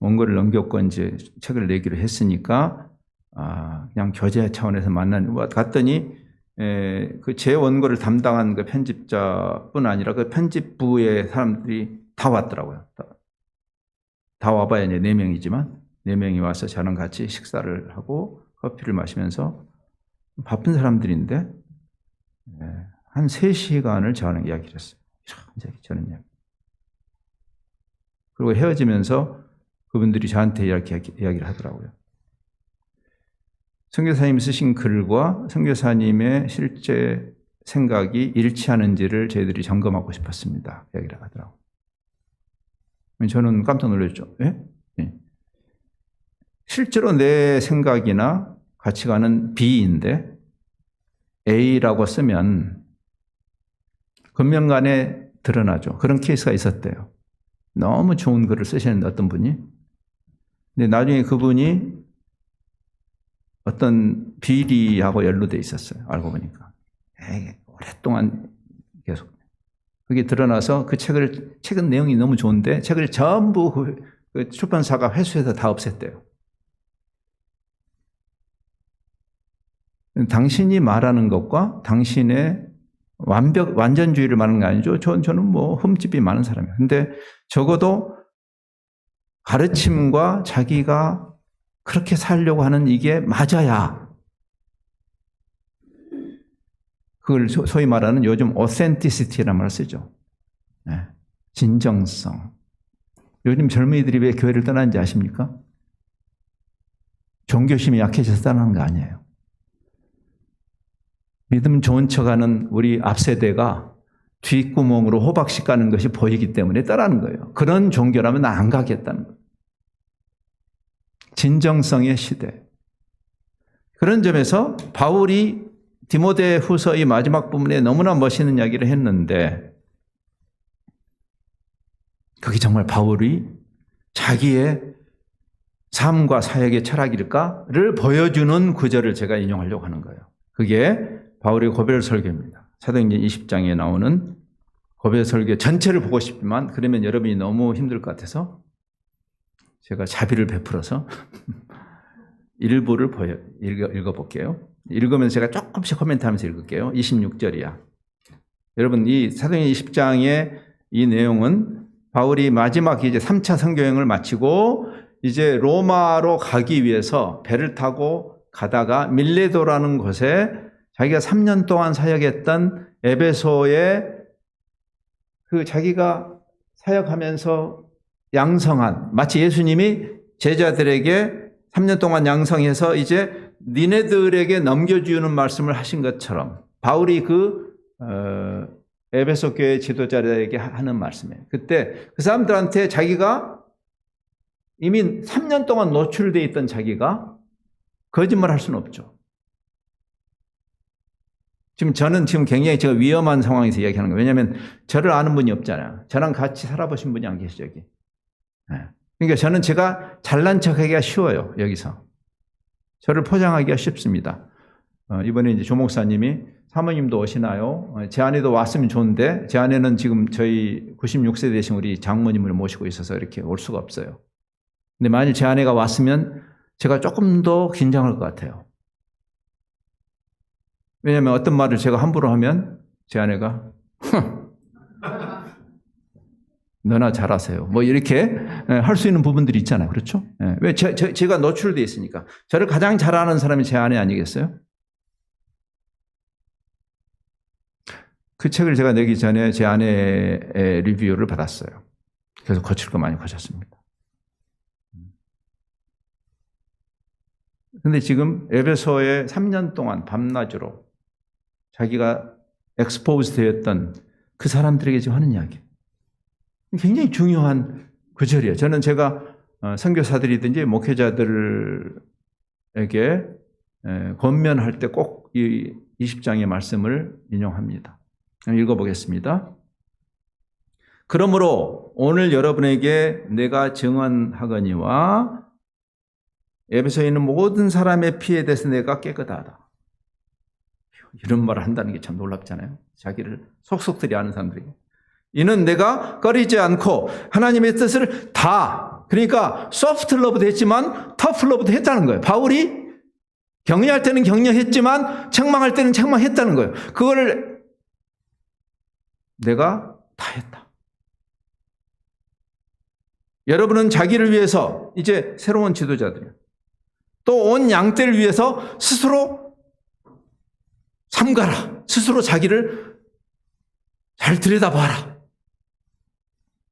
원고를 넘겼고 이제 책을 내기로 했으니까 그냥 교제 차원에서 만나는 것 갔더니 그 제 원고를 담당한 그 편집자뿐 아니라 그 편집부의 사람들이 다 왔더라고요. 다 와봐야 이제 4명이지만 4명이 와서 저랑 같이 식사를 하고 커피를 마시면서 바쁜 사람들인데 한 3시간을 저랑 이야기를 했어요. 저는 이야기. 그리고 헤어지면서 그분들이 저한테 이렇게 이야기를 하더라고요. 선교사님 쓰신 글과 선교사님의 실제 생각이 일치하는지를 저희들이 점검하고 싶었습니다. 이야기를 하더라고요. 저는 깜짝 놀랐죠. 예? 예. 실제로 내 생각이나 가치관은 B인데 A라고 쓰면 금명간에 드러나죠. 그런 케이스가 있었대요. 너무 좋은 글을 쓰시는데 어떤 분이. 근데 나중에 그분이 어떤 비리하고 연루돼 있었어요. 알고 보니까. 오랫동안 계속. 그게 드러나서 그 책은 내용이 너무 좋은데 책을 전부 그 출판사가 회수해서 다 없앴대요. 당신이 말하는 것과 당신의 완전주의를 말하는 게 아니죠. 저는 뭐 흠집이 많은 사람이에요. 근데 적어도 가르침과 자기가 그렇게 살려고 하는 이게 맞아야 그걸 소위 말하는 요즘 authenticity라는 말을 쓰죠. 네. 진정성. 요즘 젊은이들이 왜 교회를 떠나는지 아십니까? 종교심이 약해져서 떠나는 거 아니에요. 믿음 좋은 척하는 우리 앞세대가 뒷구멍으로 호박씨 까는 것이 보이기 때문에 떠나는 거예요. 그런 종교라면 나 안 가겠다는 거예요. 진정성의 시대. 그런 점에서 바울이 디모데 후서 이 마지막 부분에 너무나 멋있는 이야기를 했는데 그게 정말 바울이 자기의 삶과 사역의 철학일까를 보여주는 구절을 제가 인용하려고 하는 거예요. 그게 바울의 고별 설교입니다. 사도행전 20장에 나오는 고별 설교 전체를 보고 싶지만 그러면 여러분이 너무 힘들 것 같아서 제가 자비를 베풀어서 일부를 읽어볼게요. 읽으면서 제가 조금씩 코멘트하면서 읽을게요. 26절이야. 여러분 이 사도행전 20장의 이 내용은 바울이 마지막 이제 3차 선교여행을 마치고 이제 로마로 가기 위해서 배를 타고 가다가 밀레도라는 곳에 자기가 3년 동안 사역했던 에베소에 그 자기가 사역하면서 양성한, 마치 예수님이 제자들에게 3년 동안 양성해서 이제 니네들에게 넘겨주는 말씀을 하신 것처럼 바울이 그 에베소 교회 지도자들에게 하는 말씀이에요. 그때 그 사람들한테 자기가 이미 3년 동안 노출되어 있던 자기가 거짓말할 수는 없죠. 저는 굉장히 제가 위험한 상황에서 이야기하는 거예요. 왜냐하면 저를 아는 분이 없잖아요. 저랑 같이 살아보신 분이 안 계시죠, 여기. 그러니까 저는 제가 잘난 척하기가 쉬워요, 여기서. 저를 포장하기가 쉽습니다. 이번에 이제 조 목사님이 사모님도 오시나요? 제 아내도 왔으면 좋은데 제 아내는 지금 저희 96세 되신 우리 장모님을 모시고 있어서 이렇게 올 수가 없어요. 근데 만일 제 아내가 왔으면 제가 조금 더 긴장할 것 같아요. 왜냐하면 어떤 말을 제가 함부로 하면 제 아내가 너나 잘하세요. 뭐 이렇게 할 수 있는 부분들이 있잖아요. 그렇죠? 왜 제가 노출되어 있으니까. 저를 가장 잘하는 사람이 제 아내 아니겠어요? 그 책을 제가 내기 전에 제 아내의 리뷰를 받았어요. 그래서 고칠 거 많이 고쳤습니다. 근데 지금 에베소에 3년 동안 밤낮으로 자기가 엑스포즈 되었던 그 사람들에게 지금 하는 이야기. 굉장히 중요한 구절이에요. 저는 제가 선교사들이든지 목회자들에게 권면할 때 꼭 이 20장의 말씀을 인용합니다. 읽어보겠습니다. 그러므로 오늘 여러분에게 내가 증언하거니와 에베소에 있는 모든 사람의 피에 대해서 내가 깨끗하다. 이런 말을 한다는 게 참 놀랍잖아요. 자기를 속속들이 아는 사람들에게. 이는 내가 꺼리지 않고 하나님의 뜻을 다, 그러니까 소프트 러브도 했지만 터프 러브도 했다는 거예요. 바울이 격려할 때는 격려했지만 책망할 때는 책망했다는 거예요. 그걸 내가 다 했다. 여러분은 자기를 위해서 이제 새로운 지도자들이에요. 또 온 양떼를 위해서 스스로 삼가라. 스스로 자기를 잘 들여다봐라.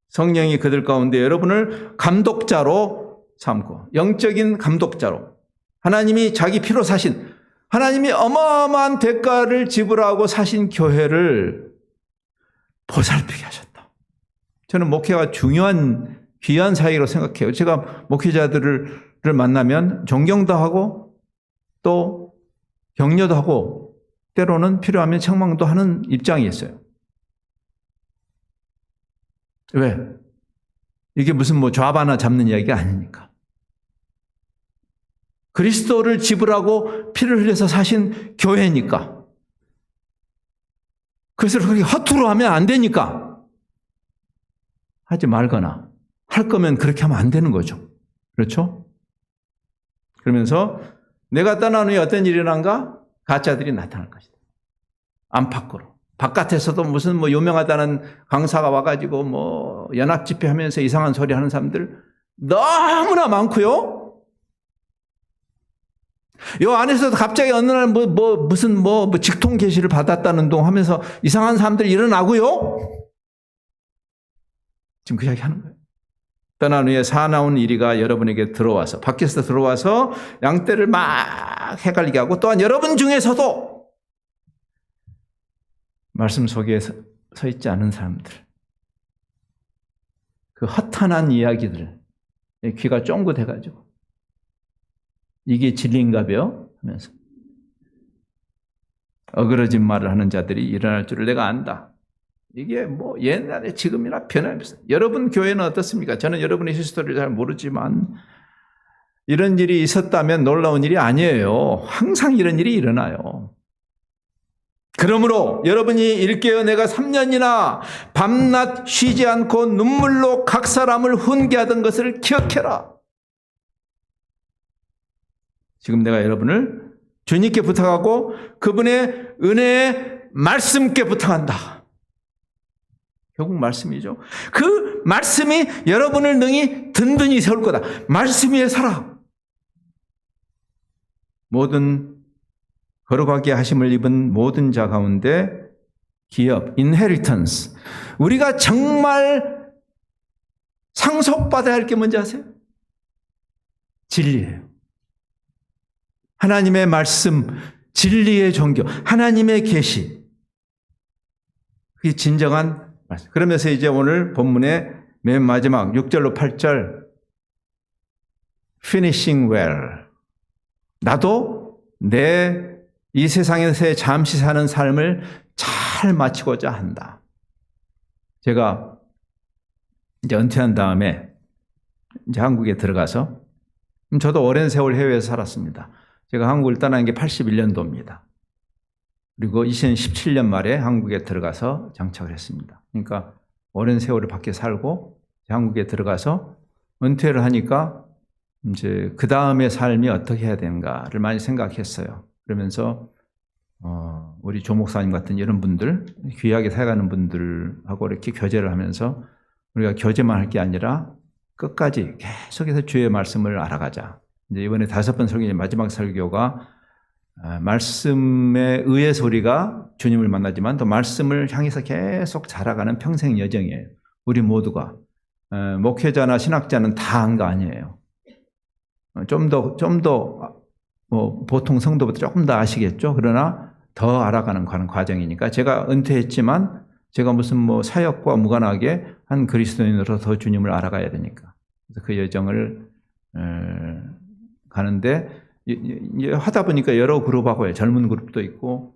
성령이 그들 가운데 여러분을 감독자로 삼고 영적인 감독자로 하나님이 자기 피로 사신 하나님이 어마어마한 대가를 지불하고 사신 교회를 보살피게 하셨다. 저는 목회가 중요한 귀한 사역이라고 생각해요. 제가 목회자들을 만나면 존경도 하고 또 격려도 하고 때로는 필요하면 책망도 하는 입장이 있어요. 왜? 이게 무슨 좌바나 잡는 이야기가 아니니까. 그리스도를 지불하고 피를 흘려서 사신 교회니까. 그것을 그렇게 허투루 하면 안 되니까. 하지 말거나 할 거면 그렇게 하면 안 되는 거죠. 그렇죠? 그러면서 내가 떠난 후에 어떤 일이 일어난가? 가짜들이 나타날 것이다. 안팎으로. 바깥에서도 무슨 유명하다는 강사가 와가지고 연합 집회하면서 이상한 소리 하는 사람들 너무나 많고요. 요 안에서도 갑자기 어느 날 무슨 직통 계시를 받았다는 동 하면서 이상한 사람들이 일어나고요. 지금 그 이야기 하는 거예요. 떠난 후에 사나운 이리가 여러분에게 들어와서 밖에서 들어와서 양떼를 막 헷갈리게 하고 또한 여러분 중에서도 말씀 속에 서 있지 않은 사람들, 그 허탄한 이야기들, 귀가 쫑긋해가지고 이게 진리인가벼? 하면서 어그러진 말을 하는 자들이 일어날 줄을 내가 안다. 이게 옛날에 지금이나 변함없어요. 여러분 교회는 어떻습니까? 저는 여러분의 히스토리를 잘 모르지만 이런 일이 있었다면 놀라운 일이 아니에요. 항상 이런 일이 일어나요. 그러므로 여러분이 일깨어 내가 3년이나 밤낮 쉬지 않고 눈물로 각 사람을 훈계하던 것을 기억해라. 지금 내가 여러분을 주님께 부탁하고 그분의 은혜의 말씀께 부탁한다. 결국 말씀이죠. 그 말씀이 여러분을 능히 든든히 세울 거다. 말씀 위에 살아. 모든 거룩하게 하심을 입은 모든 자 가운데 기업, inheritance. 우리가 정말 상속받아야 할 게 뭔지 아세요? 진리예요. 하나님의 말씀, 진리의 종교, 하나님의 계시. 그게 진정한 말씀. 그러면서 이제 오늘 본문의 맨 마지막 6절로 8절 finishing well. 나도 내 이 세상에서의 잠시 사는 삶을 잘 마치고자 한다. 제가 이제 은퇴한 다음에 이제 한국에 들어가서 저도 오랜 세월 해외에서 살았습니다. 제가 한국을 떠난 게 81년도입니다. 그리고 2017년 말에 한국에 들어가서 장착을 했습니다. 그러니까 오랜 세월을 밖에 살고 한국에 들어가서 은퇴를 하니까 이제 그 다음의 삶이 어떻게 해야 되는가를 많이 생각했어요. 그러면서 우리 조 목사님 같은 이런 분들, 귀하게 살아가는 분들하고 이렇게 교제를 하면서 우리가 교제만 할 게 아니라 끝까지 계속해서 주의 말씀을 알아가자. 이제 이번에 5번 설교, 마지막 설교가 말씀에 의해서 우리가 주님을 만나지만 또 말씀을 향해서 계속 자라가는 평생 여정이에요. 우리 모두가. 목회자나 신학자는 다 한 거 아니에요. 좀 더 보통 성도보다 조금 더 아시겠죠? 그러나 더 알아가는 과정이니까 제가 은퇴했지만 제가 무슨 사역과 무관하게 한 그리스도인으로 더 주님을 알아가야 되니까. 그래서 그 여정을 가는데 하다 보니까 여러 그룹하고 젊은 그룹도 있고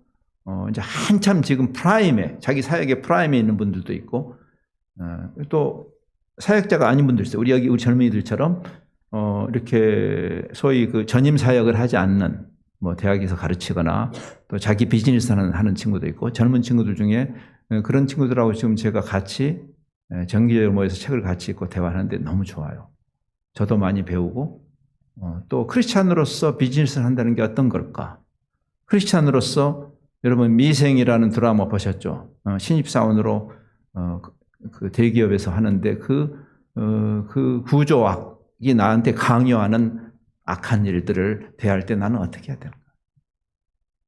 이제 한참 지금 프라임에 자기 사역의 프라임에 있는 분들도 있고 또 사역자가 아닌 분들 있어요. 우리 젊은이들처럼 이렇게 소위 그 전임 사역을 하지 않는 대학에서 가르치거나 또 자기 비즈니스 하는 친구도 있고 젊은 친구들 중에 그런 친구들하고 지금 제가 같이 정기적으로 모여서 책을 같이 읽고 대화하는데 너무 좋아요. 저도 많이 배우고 또 크리스찬으로서 비즈니스를 한다는 게 어떤 걸까? 크리스찬으로서 여러분 미생이라는 드라마 보셨죠? 신입사원으로 그 대기업에서 하는데 그 구조학이 나한테 강요하는 악한 일들을 대할 때 나는 어떻게 해야 될까?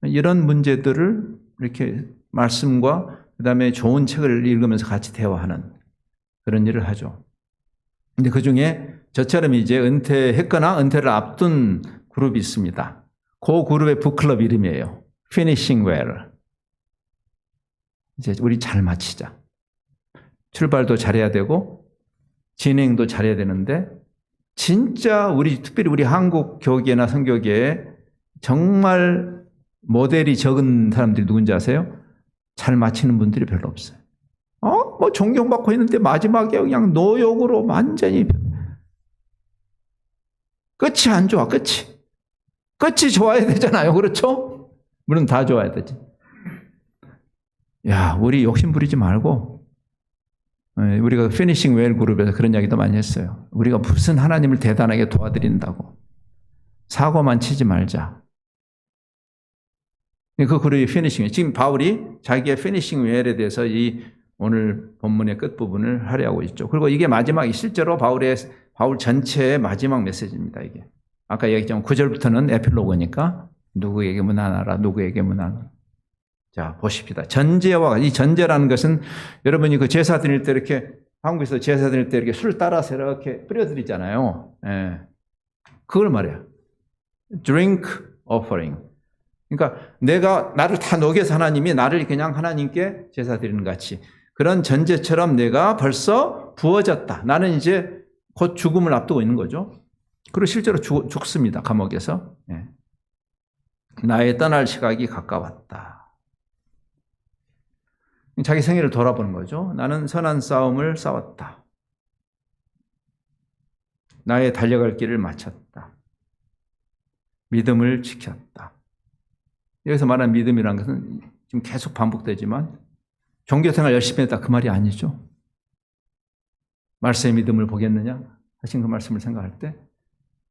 이런 문제들을 이렇게 말씀과 그다음에 좋은 책을 읽으면서 같이 대화하는 그런 일을 하죠. 근데 그 중에 저처럼 이제 은퇴했거나 은퇴를 앞둔 그룹이 있습니다. 그 그룹의 북클럽 이름이에요. Finishing Well. 이제 우리 잘 마치자. 출발도 잘해야 되고 진행도 잘해야 되는데 진짜 특별히 우리 한국 교계나 선교계에 정말 모델이 적은 사람들이 누군지 아세요? 잘 마치는 분들이 별로 없어요. 존경받고 있는데 마지막에 그냥 노욕으로 완전히 끝이 안 좋아. 끝이 좋아야 되잖아요. 그렇죠? 물론 다 좋아야 되지. 야, 우리 욕심 부리지 말고 우리가 피니싱 웰 그룹에서 그런 이야기도 많이 했어요. 우리가 무슨 하나님을 대단하게 도와드린다고 사고만 치지 말자. 그 그룹이 피니싱 웰. 지금 바울이 자기의 피니싱 웰에 대해서 이 오늘 본문의 끝부분을 할애하고 있죠. 그리고 이게 마지막이 실제로 바울 전체의 마지막 메시지입니다. 이게 아까 얘기했지만 9절부터는 에필로그니까 누구에게 문안하라, 누구에게 문안하라. 자, 보십시다. 전제와 이 전제라는 것은 여러분이 그 제사 드릴 때 이렇게 한국에서 제사 드릴 때 이렇게 술 따라서 이렇게 뿌려드리잖아요. 예. 그걸 말해요. drink offering. 그러니까 나를 다 녹여서 하나님이 나를 그냥 하나님께 제사 드리는 같이 그런 전제처럼 내가 벌써 부어졌다. 나는 이제 곧 죽음을 앞두고 있는 거죠. 그리고 실제로 죽습니다. 감옥에서. 예. 나의 떠날 시각이 가까웠다. 자기 생애를 돌아보는 거죠. 나는 선한 싸움을 싸웠다. 나의 달려갈 길을 마쳤다. 믿음을 지켰다. 여기서 말하는 믿음이라는 것은 지금 계속 반복되지만 종교생활 열심히 했다 그 말이 아니죠. 말씀의 믿음을 보겠느냐 하신 그 말씀을 생각할 때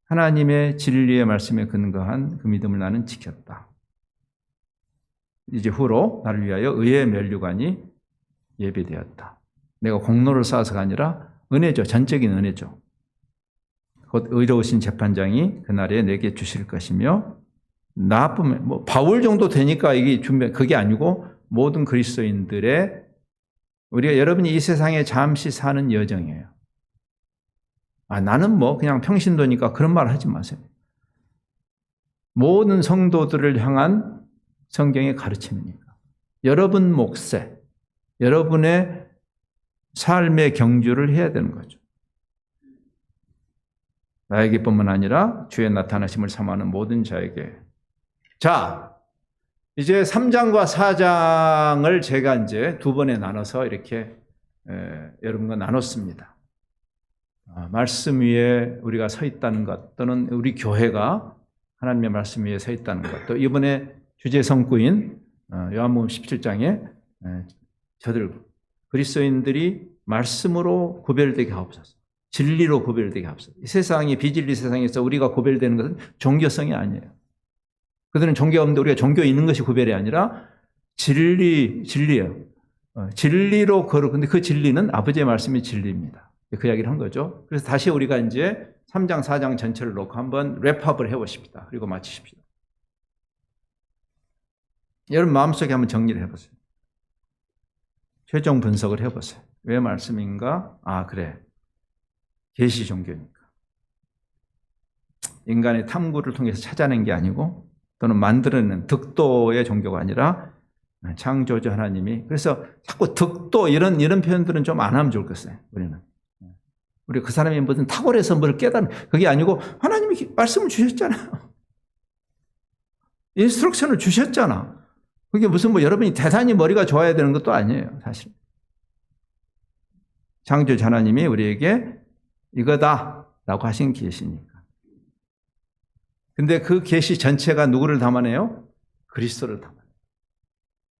하나님의 진리의 말씀에 근거한 그 믿음을 나는 지켰다. 이제 후로 나를 위하여 의의 면류관이 예비되었다. 내가 공로를 쌓아서가 아니라 은혜죠. 전적인 은혜죠. 곧 의로우신 재판장이 그날에 내게 주실 것이며 나뿐 바울 정도 되니까 이게 그게 아니고 모든 그리스도인들의 우리가 여러분이 이 세상에 잠시 사는 여정이에요. 나는 그냥 평신도니까 그런 말 하지 마세요. 모든 성도들을 향한 성경의 가르침이니까. 여러분 몫에 여러분의 삶의 경주를 해야 되는 거죠. 나에게뿐만 아니라 주의 나타나심을 사모하는 모든 자에게. 자, 이제 3장과 4장을 제가 이제 두 번에 나눠서 이렇게 여러분과 나눴습니다. 말씀 위에 우리가 서 있다는 것, 또는 우리 교회가 하나님의 말씀 위에 서 있다는 것, 또 이번에 주제 성구인 요한복음 17장에 저들 그리스도인들이 말씀으로 구별되게 하옵소서, 진리로 구별되게 하옵소서. 이 세상이 비진리 세상에서 우리가 구별되는 것은 종교성이 아니에요. 그들은 종교가 없는데 우리가 종교 있는 것이 구별이 아니라 진리예요. 진리로 근데 그 진리는 아버지의 말씀이 진리입니다. 그 이야기를 한 거죠. 그래서 다시 우리가 이제 3장, 4장 전체를 놓고 한번 랩업을 해보십시다. 그리고 마치십시다. 여러분 마음속에 한번 정리를 해보세요. 최종 분석을 해보세요. 왜 말씀인가? 그래. 계시 종교니까. 인간의 탐구를 통해서 찾아낸 게 아니고, 또는 만들어낸 득도의 종교가 아니라 창조주 하나님이. 그래서 자꾸 득도 이런 표현들은 좀 안 하면 좋겠어요. 우리 그 사람이 무슨 탁월해서 뭘 깨달은 그게 아니고 하나님이 말씀을 주셨잖아요. 인스트럭션을 주셨잖아. 그게 무슨 여러분이 대단히 머리가 좋아야 되는 것도 아니에요, 사실. 창조주 하나님이 우리에게 이거다라고 하신 계시니까. 근데 그 계시 전체가 누구를 담아내요? 그리스도를 담아내요.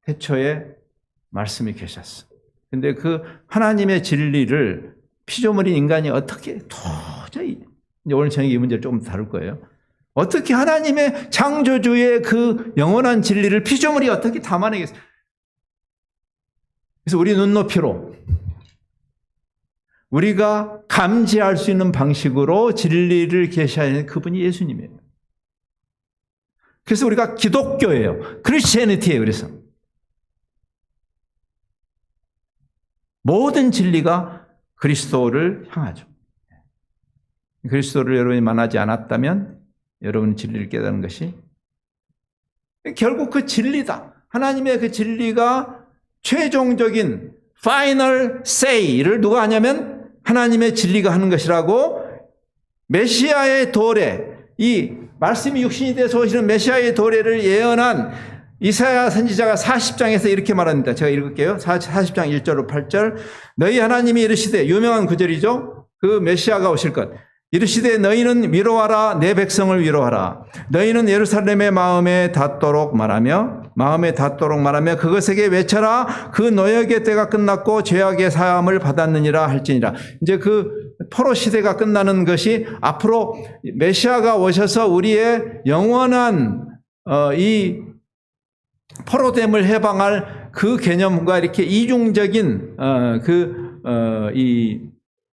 태초에 말씀이 계셨어. 근데 그 하나님의 진리를 피조물인 인간이 어떻게 도저히, 이제 오늘 저녁에 이 문제를 조금 다룰 거예요. 어떻게 하나님의 창조주의 그 영원한 진리를 피조물이 어떻게 담아내겠어요? 그래서 우리 눈높이로 우리가 감지할 수 있는 방식으로 진리를 계시하는 그분이 예수님이에요. 그래서 우리가 기독교예요. 크리스티애니티예요. 그래서 모든 진리가 그리스도를 향하죠. 그리스도를 여러분이 만나지 않았다면 여러분은 진리를 깨닫는 것이 결국 그 진리다. 하나님의 그 진리가 최종적인 final say를 누가 하냐면 하나님의 진리가 하는 것이라고 메시아의 도래, 이 말씀이 육신이 돼서 오시는 메시아의 도래를 예언한 이사야 선지자가 40장에서 이렇게 말합니다. 제가 읽을게요. 40장 1절로 8절. 너희 하나님이 이르시되, 유명한 구절이죠. 그 메시아가 오실 것. 이르시되 너희는 위로하라, 내 백성을 위로하라. 너희는 예루살렘의 마음에 닿도록 말하며 그것에게 외쳐라. 그 노역의 때가 끝났고 죄악의 사함을 받았느니라 할지니라. 이제 그 포로 시대가 끝나는 것이 앞으로 메시아가 오셔서 우리의 영원한 이 포로됨을 해방할 그 개념과 이렇게 이중적인 이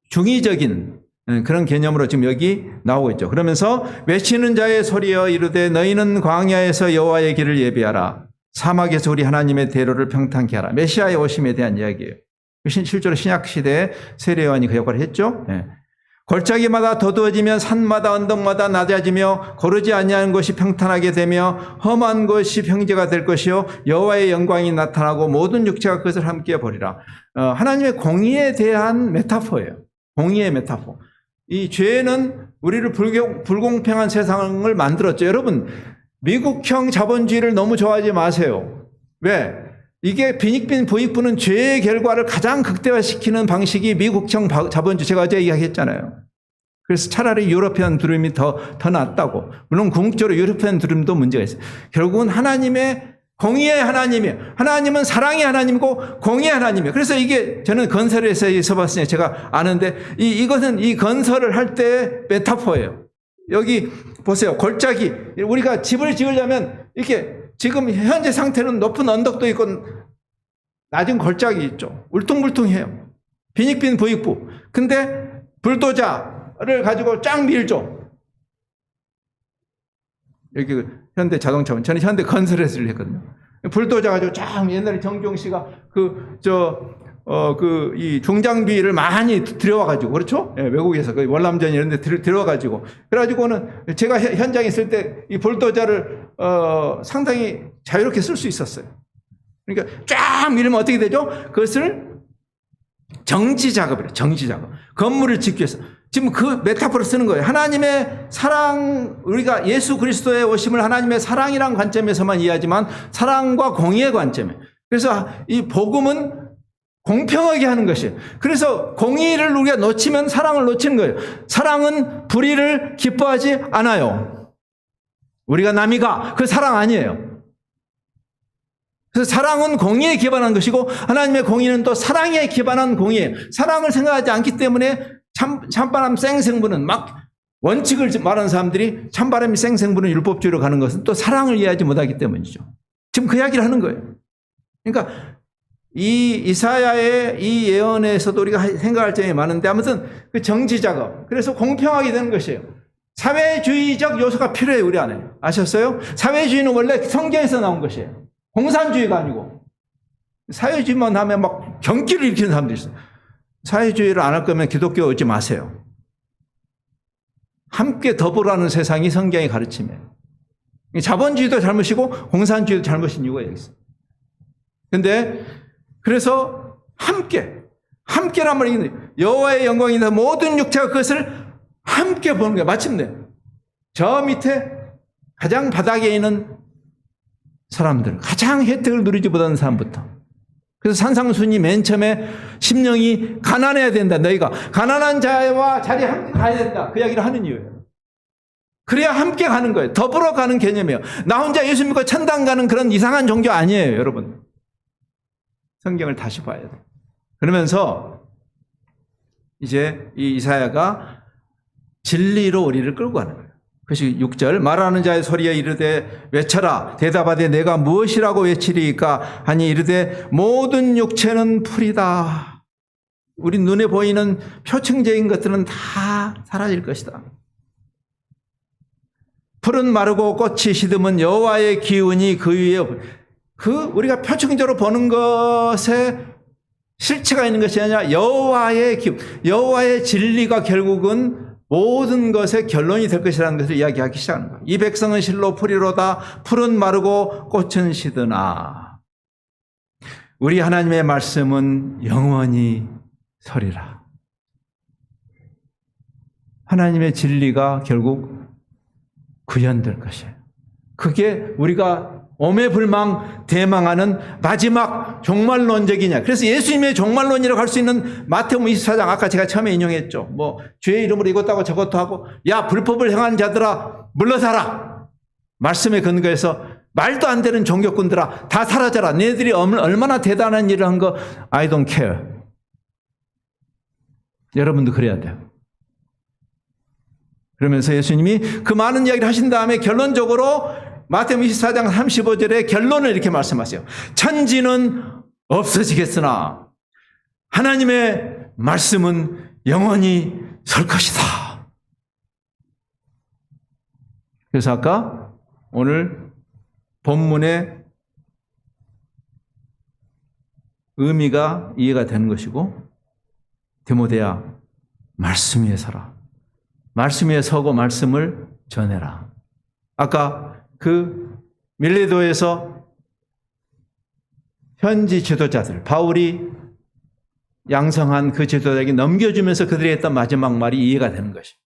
중의적인 그런 개념으로 지금 여기 나오고 있죠. 그러면서 외치는 자의 소리여 이르되 너희는 광야에서 여호와의 길을 예비하라. 사막에서 우리 하나님의 대로를 평탄케 하라. 메시아의 오심에 대한 이야기예요. 실제로 신약시대에 세례요한이 그 역할을 했죠. 골짜기마다 더두어지면 산마다 언덕마다 낮아지며 고르지 아니하는 것이 평탄하게 되며 험한 것이 평지가 될 것이요 여호와의 영광이 나타나고 모든 육체가 그것을 함께 보리라. 하나님의 공의에 대한 메타포예요. 공의의 메타포. 이 죄는 우리를 불공평한 세상을 만들었죠. 여러분, 미국형 자본주의를 너무 좋아하지 마세요. 왜? 이게 빈익빈 부익부는 죄의 결과를 가장 극대화시키는 방식이 미국형 자본주의. 제가 어제 이야기했잖아요. 그래서 차라리 유러피안 드림이 더 낫다고. 물론 궁극적으로 유러피안 드림도 문제가 있어요. 결국은 하나님의 공의의 하나님이에요. 하나님은 사랑의 하나님이고 공의의 하나님이에요. 그래서 이게 저는 건설에서 있어봤으니까 제가 아는데 이것은 이 건설을 할 때 메타포예요. 여기 보세요. 골짜기. 우리가 집을 지으려면 이렇게 지금 현재 상태는 높은 언덕도 있고 낮은 골짜기 있죠. 울퉁불퉁해요. 빈익빈 부익부. 근데 불도저를 가지고 쫙 밀죠. 여기 현대 자동차원. 저는 현대 건설에서 일 했거든요. 불도저 가지고 쫙 옛날에 정종 씨가 이 중장비를 많이 들여와가지고, 그렇죠? 예, 외국에서 그 월남전 이런 데 들여와가지고. 그래가지고는 제가 현장에 있을 때 이 불도저를 상당히 자유롭게 쓸 수 있었어요. 그러니까 쫙 밀면 어떻게 되죠? 그것을 정지 작업이래요. 정지 작업. 건물을 짓기 위해서. 지금 그 메타포를 쓰는 거예요. 하나님의 사랑, 우리가 예수 그리스도의 오심을 하나님의 사랑이란 관점에서만 이해하지만 사랑과 공의의 관점에. 그래서 이 복음은 공평하게 하는 것이에요. 그래서 공의를 우리가 놓치면 사랑을 놓치는 거예요. 사랑은 불의를 기뻐하지 않아요. 우리가 남이가 그 사랑 아니에요. 그래서 사랑은 공의에 기반한 것이고 하나님의 공의는 또 사랑에 기반한 공의예요. 사랑을 생각하지 않기 때문에 찬바람 쌩쌩부는 막 원칙을 말하는 사람들이 찬바람이 쌩쌩부는 율법주의로 가는 것은 또 사랑을 이해하지 못하기 때문이죠. 지금 그 이야기를 하는 거예요. 그러니까 이 이사야의 이 예언에서도 우리가 생각할 점이 많은데 아무튼 그 정지 작업, 그래서 공평하게 되는 것이에요. 사회주의적 요소가 필요해요. 우리 안에. 아셨어요? 사회주의는 원래 성경에서 나온 것이에요. 공산주의가 아니고. 사회주의만 하면 막 경기를 일으키는 사람들이 있어요. 사회주의를 안 할 거면 기독교 오지 마세요. 함께 더불어하는 세상이 성경의 가르침이에요. 자본주의도 잘못이고 공산주의도 잘못인 이유가 여기 있어요. 근데 그래서 함께란 말이 있는데 여호와의 영광이나 모든 육체가 그것을 함께 보는 거예요. 마침내 저 밑에 가장 바닥에 있는 사람들, 가장 혜택을 누리지 못하는 사람부터. 그래서 산상순이 맨 처음에 심령이 가난해야 된다. 너희가 가난한 자와 자리에 함께 가야 된다. 그 이야기를 하는 이유예요. 그래야 함께 가는 거예요. 더불어 가는 개념이에요. 나 혼자 예수 믿고 천당 가는 그런 이상한 종교 아니에요, 여러분. 성경을 다시 봐야 돼요. 그러면서 이제 이 이사야가 진리로 우리를 끌고 가는 거예요. 그것이 6절 말하는 자의 소리에 이르되 외쳐라 대답하되 내가 무엇이라고 외치리까 하니 이르되 모든 육체는 풀이다. 우리 눈에 보이는 표층적인 것들은 다 사라질 것이다. 풀은 마르고 꽃이 시듬은 여호와의 기운이 그 위에 우리가 표층적으로 보는 것에 실체가 있는 것이 아니라 여호와의 기운, 여호와의 진리가 결국은 모든 것의 결론이 될 것이라는 것을 이야기하기 시작하는 거예요. 이 백성은 실로 풀이로다. 풀은 마르고 꽃은 시드나. 우리 하나님의 말씀은 영원히 서리라. 하나님의 진리가 결국 구현될 것이에요. 그게 우리가 오매불망 대망하는 마지막 종말론적이냐. 그래서 예수님의 종말론이라고 할 수 있는 마태복음 24장 아까 제가 처음에 인용했죠. 뭐 주의 이름으로 이것도 하고 저것도 하고 야 불법을 행하는 자들아 물러서라. 말씀에 근거해서 말도 안 되는 종교꾼들아 다 사라져라. 너희들이 얼마나 대단한 일을 한 거 I don't care. 여러분도 그래야 돼요. 그러면서 예수님이 그 많은 이야기를 하신 다음에 결론적으로 마태복음 24장 35절에 결론을 이렇게 말씀하세요. 천지는 없어지겠으나 하나님의 말씀은 영원히 설 것이다. 그래서 아까 오늘 본문의 의미가 이해가 되는 것이고 디모데야 말씀 위에 서라. 말씀 위에 서고 말씀을 전해라. 아까 그 밀레도에서 현지 지도자들, 바울이 양성한 그 지도자에게 넘겨주면서 그들이 했던 마지막 말이 이해가 되는 것입니다.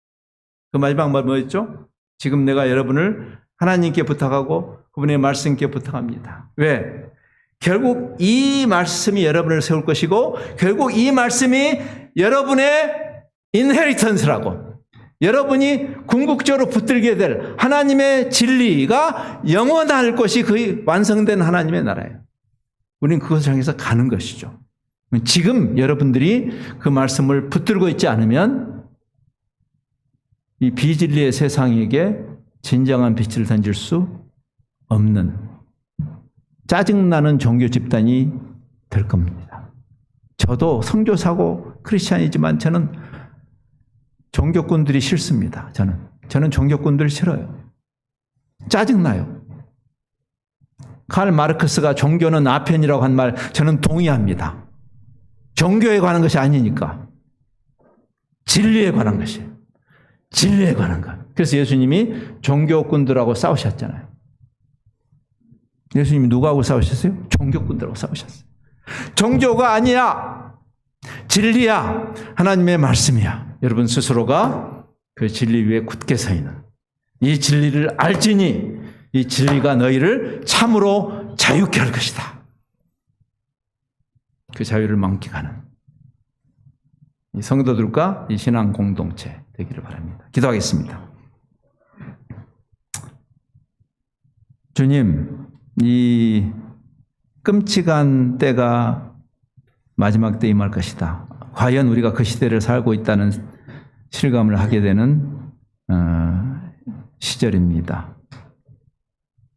그 마지막 말 뭐였죠? 지금 내가 여러분을 하나님께 부탁하고 그분의 말씀께 부탁합니다. 왜? 결국 이 말씀이 여러분을 세울 것이고 결국 이 말씀이 여러분의 인헤리턴스라고, 여러분이 궁극적으로 붙들게 될 하나님의 진리가 영원할 것이 그 완성된 하나님의 나라예요. 우리는 그것을 향해서 가는 것이죠. 지금 여러분들이 그 말씀을 붙들고 있지 않으면 이 비진리의 세상에게 진정한 빛을 던질 수 없는 짜증나는 종교 집단이 될 겁니다. 저도 선교사고 크리스찬이지만 저는 종교꾼들이 싫습니다. 저는 종교꾼들 싫어요. 짜증나요. 칼 마르크스가 종교는 아편이라고 한 말 저는 동의합니다. 종교에 관한 것이 아니니까 진리에 관한 것이에요. 진리에 관한 것. 그래서 예수님이 종교꾼들하고 싸우셨잖아요. 예수님이 누구하고 싸우셨어요? 종교꾼들하고 싸우셨어요. 종교가 아니야. 진리야. 하나님의 말씀이야. 여러분 스스로가 그 진리 위에 굳게 서 있는, 이 진리를 알지니 이 진리가 너희를 참으로 자유케 할 것이다. 그 자유를 만끽하는 이 성도들과 이 신앙 공동체 되기를 바랍니다. 기도하겠습니다. 주님, 이 끔찍한 때가 마지막 때 임할 것이다. 과연 우리가 그 시대를 살고 있다는 실감을 하게 되는 시절입니다.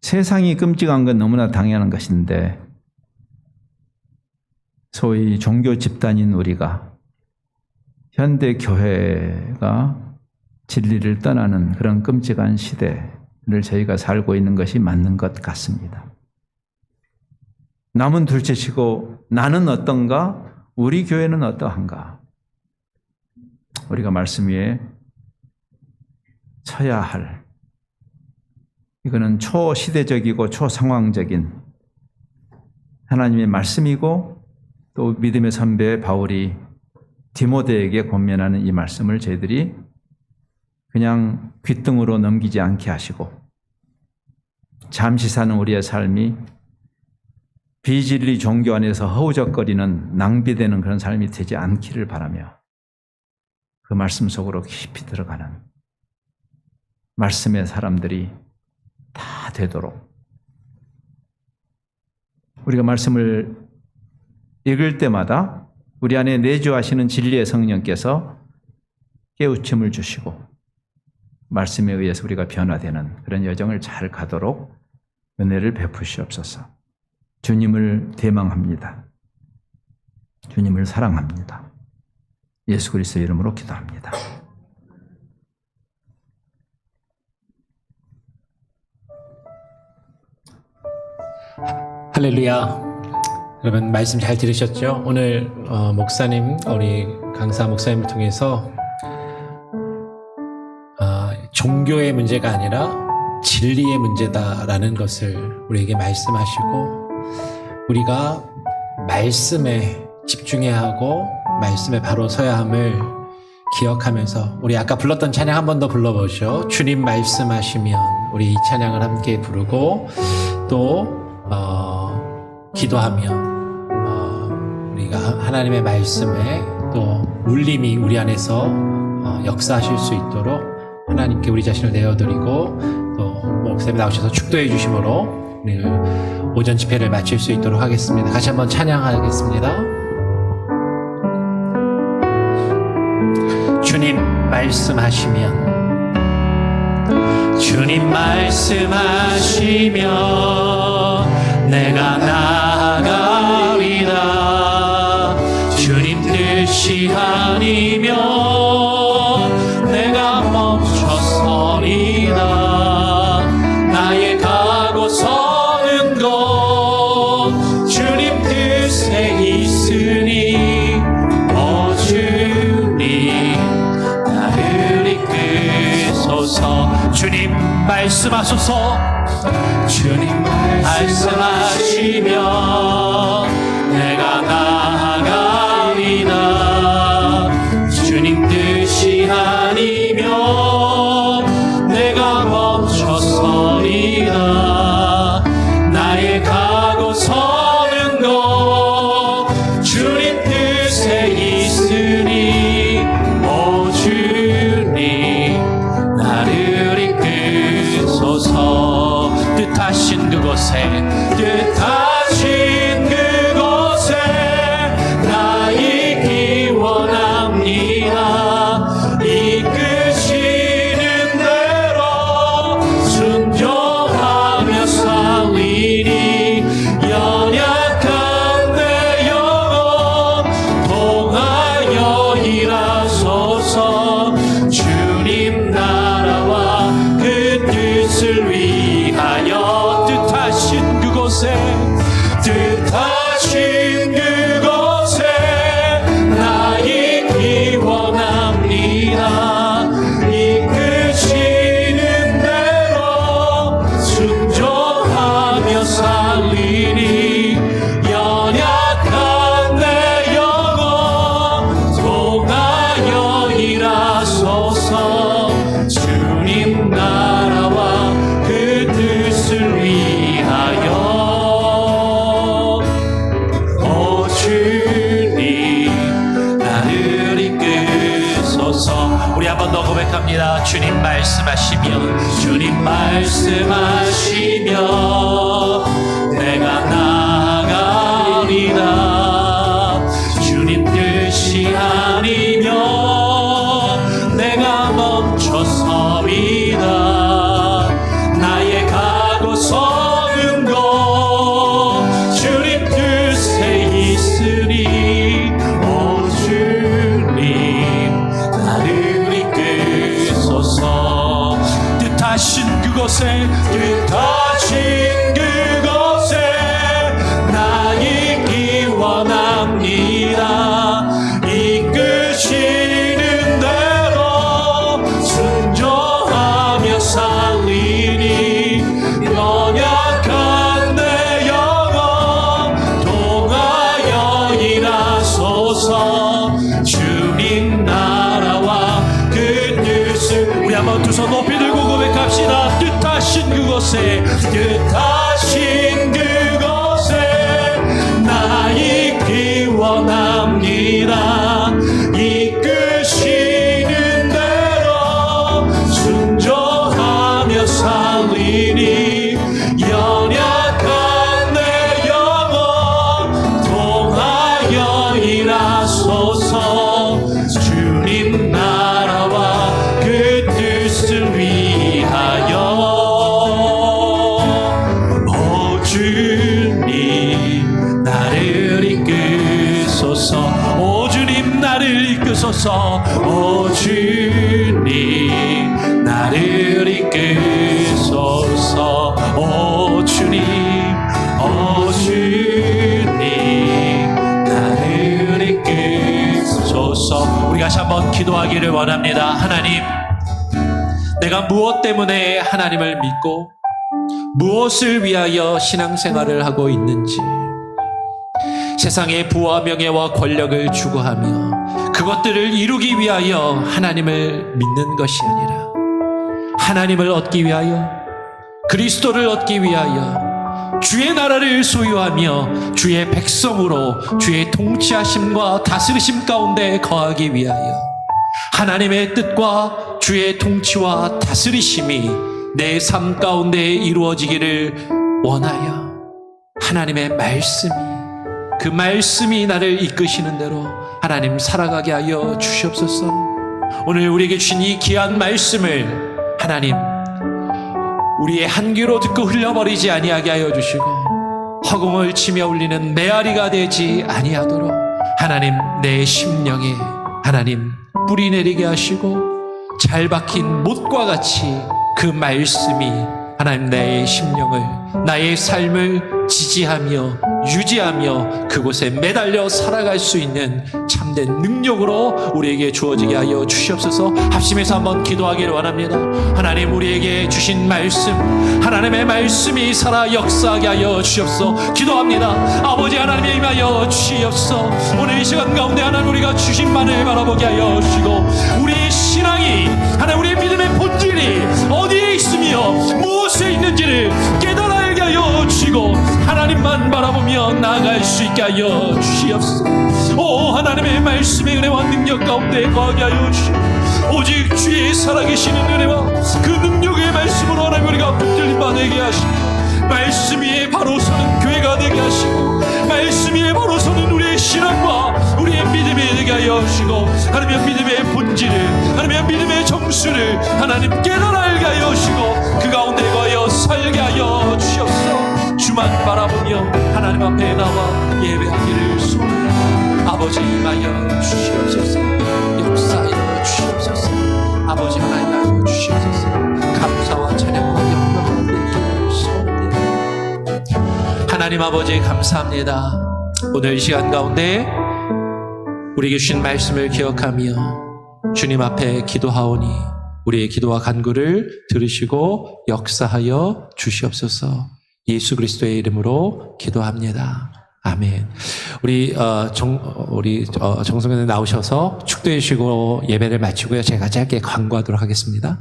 세상이 끔찍한 건 너무나 당연한 것인데 소위 종교 집단인 우리가 현대 교회가 진리를 떠나는 그런 끔찍한 시대를 저희가 살고 있는 것이 맞는 것 같습니다. 남은 둘째치고 나는 어떤가? 우리 교회는 어떠한가? 우리가 말씀 위에 서야 할, 이거는 초시대적이고 초상황적인 하나님의 말씀이고 또 믿음의 선배 바울이 디모데에게 권면하는 이 말씀을 저희들이 그냥 귓등으로 넘기지 않게 하시고 잠시 사는 우리의 삶이 비진리 종교 안에서 허우적거리는 낭비되는 그런 삶이 되지 않기를 바라며 그 말씀 속으로 깊이 들어가는 말씀의 사람들이 다 되도록 우리가 말씀을 읽을 때마다 우리 안에 내주하시는 진리의 성령께서 깨우침을 주시고 말씀에 의해서 우리가 변화되는 그런 여정을 잘 가도록 은혜를 베푸시옵소서. 주님을 대망합니다. 주님을 사랑합니다. 예수 그리스도의 이름으로 기도합니다. 할렐루야. 여러분 말씀 잘 들으셨죠? 오늘 목사님, 우리 강사 목사님을 통해서 종교의 문제가 아니라 진리의 문제다라는 것을 우리에게 말씀하시고 우리가 말씀에 집중해야 하고 말씀에 바로 서야 함을 기억하면서 우리 아까 불렀던 찬양 한 번 더 불러보죠. 주님 말씀하시면 우리 이 찬양을 함께 부르고 또 기도하며 우리가 하나님의 말씀에 또 울림이 우리 안에서 역사하실 수 있도록 하나님께 우리 자신을 내어드리고 또 목사님 나오셔서 축도해 주심으로 오전 집회를 마칠 수 있도록 하겠습니다. 다시 한번 찬양하겠습니다. 주님 말씀하시면 주님 말씀하시면 내가 나아가리라. 주님 뜻이 아니면 내가 멈춰서리라. 나의 가고 서는 것 주님 뜻에 있으니 오 주님 나를 이끄소서. 주님 말씀하소서. 주님 말씀하시면 내가 나아가리라. 주님 뜻이 아니면 내가 멈춰서리라. 나의 가고 서는 것 주님 뜻에 있으니 오 주님 나를 이끄소서. 뜻하신 그곳에 나 있기 원합니다. 이끄시는 대로 순종하며 살리니 연약한 내 영혼 통하여 일하소서. 주님 나라와 그 뜻을 위하여 뜻하신 그곳에 말씀하시며 주님 말씀하시며 내가 나가리라. 주님 뜻이 아니면 내가 멈춰서리다. 나의 가고 서는 곳 주님 뜻에 있으니 오 주님 나를 이끄소서. 뜻하신 그곳에 뜻하신 그곳에 나 있기 원합니다. 이끄시는 대로 순종하며 살리니 연약한 내 영혼 통하여 일하소서. 주님 나라와 그 뜻을 우리 한번 두 손 높이 들고 고백합시다. 뜻하신 그곳에 뜻하신 그곳에 나 있기 원합니다. 이끄시는 대로 순종하며 살리니 연약한 내 영혼 통하여 일하소서. 주님 나라와 그 뜻을 위하여 오 주님 나를 이끄소서. 오 주님 나를 이끄소서. 오 주님 나를 이끄소서. 오 주님 오 주님 나를 이끄소서. 우리 다시 한번 기도하기를 원합니다. 하나님, 내가 무엇 때문에 하나님을 믿고 무엇을 위하여 신앙생활을 하고 있는지, 세상의 부와 명예와 권력을 추구하며 그것들을 이루기 위하여 하나님을 믿는 것이 아니라 하나님을 얻기 위하여, 그리스도를 얻기 위하여 주의 나라를 소유하며 주의 백성으로 주의 통치하심과 다스리심 가운데 거하기 위하여 하나님의 뜻과 주의 통치와 다스리심이 내 삶 가운데 이루어지기를 원하여 하나님의 말씀이, 그 말씀이 나를 이끄시는 대로 하나님 살아가게 하여 주시옵소서. 오늘 우리에게 주신 이 귀한 말씀을 하나님 우리의 한 귀로 듣고 흘려버리지 아니하게 하여 주시고 허공을 치며 울리는 메아리가 되지 아니하도록 하나님 내 심령에 하나님 뿌리 내리게 하시고 잘 박힌 못과 같이 그 말씀이 하나님 나의 심령을, 나의 삶을 지지하며 유지하며 그곳에 매달려 살아갈 수 있는 참된 능력으로 우리에게 주어지게 하여 주시옵소서. 합심해서 한번 기도하기를 원합니다. 하나님 우리에게 주신 말씀, 하나님의 말씀이 살아 역사하게 하여 주시옵소서. 기도합니다. 아버지 하나님에 임하여 주시옵소서. 오늘 이 시간 가운데 하나님 우리가 주신만을 바라보게 하여 주시고 우리의 신앙이 하나님 우리의 믿음의 본질이 어디에 있으며 무엇에 있는지를 깨달아 알게 하여 주시고 하나님만 바라보며 나아갈 수 있게 하여 주시옵소서. 오 하나님의 말씀의 은혜와 능력 가운데 거하게 하여 주시고 오직 주의 살아계시는 은혜와 그 능력의 말씀으로 하나님 우리가 붙들림 받게 하시고 말씀 위에 바로 서는 교회가 되게 하시고 말씀 위에 바로 서는 우리의 신앙과 우리의 믿음이 되게 하여 주시고 하나님의 믿음의 본질을, 하나님의 믿음의 정수를 하나님 깨달아 알게 하여 주시고 그 가운데 거하여 살게 하여 주시옵소서. 주만 바라보며 하나님 앞에 나와 예배하기를 소원합니다. 아버지 임하여 주시옵소서. 역사하여 주시옵소서. 아버지 하나님 주시옵소서. 감사와 찬양과 영광을 드리기를 소원합니다. 하나님 아버지 감사합니다. 오늘 이 시간 가운데 우리에게 주신 말씀을 기억하며 주님 앞에 기도하오니 우리의 기도와 간구를 들으시고 역사하여 주시옵소서. 예수 그리스도의 이름으로 기도합니다. 아멘. 우리 정성현에 나오셔서 축도해 주시고 예배를 마치고요. 제가 짧게 광고하도록 하겠습니다.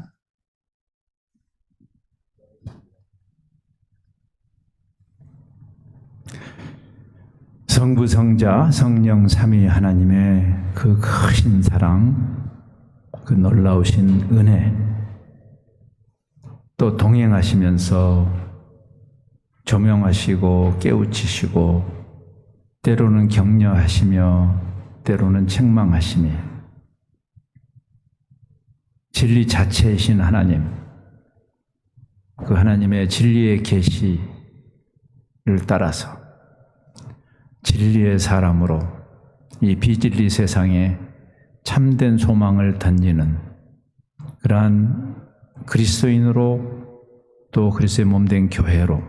성부, 성자, 성령 삼위 하나님의 그 크신 사랑, 그 놀라우신 은혜, 또 동행하시면서 조명하시고 깨우치시고 때로는 격려하시며 때로는 책망하시니 진리 자체이신 하나님, 그 하나님의 진리의 계시를 따라서 진리의 사람으로 이 비진리 세상에 참된 소망을 던지는 그러한 그리스도인으로 또 그리스도의 몸된 교회로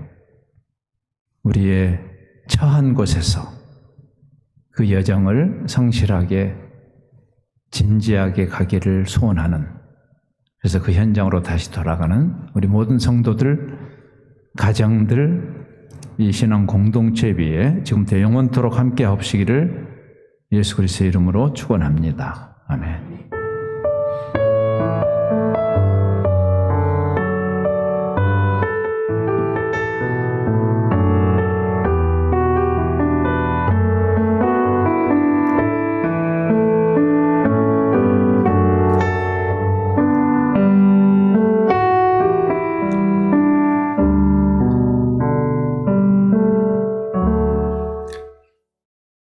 우리의 처한 곳에서 그 여정을 성실하게 진지하게 가기를 소원하는, 그래서 그 현장으로 다시 돌아가는 우리 모든 성도들, 가정들, 이 신앙 공동체 위에 지금부터 영원토록 함께 하시기를 예수 그리스도의 이름으로 축원합니다. 아멘.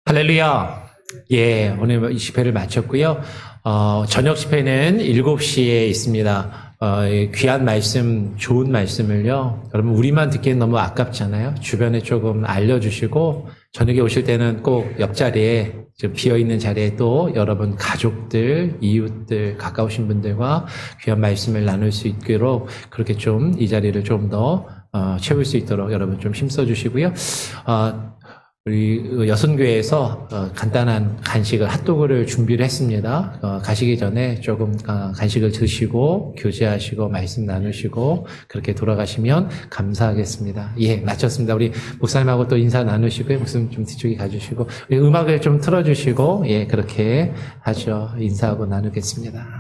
할렐루야. 예, 오늘 이 집회를 마쳤고요. 저녁 집회는 7시에 있습니다. 귀한 말씀, 좋은 말씀을요. 여러분, 우리만 듣기엔 너무 아깝잖아요. 주변에 조금 알려주시고, 저녁에 오실 때는 꼭 옆자리에, 좀 비어있는 자리에 또 여러분 가족들, 이웃들, 가까우신 분들과 귀한 말씀을 나눌 수 있도록 그렇게 좀 이 자리를 좀 더 채울 수 있도록 여러분 좀 힘써주시고요. 우리 여선교회에서 간단한 간식을 핫도그를 준비를 했습니다. 가시기 전에 조금 간식을 드시고 교제하시고 말씀 나누시고 그렇게 돌아가시면 감사하겠습니다. 예, 마쳤습니다. 우리 목사님하고 또 인사 나누시고요. 목사님 좀 뒤쪽에 가주시고 음악을 좀 틀어주시고 예, 그렇게 하죠. 인사하고 나누겠습니다.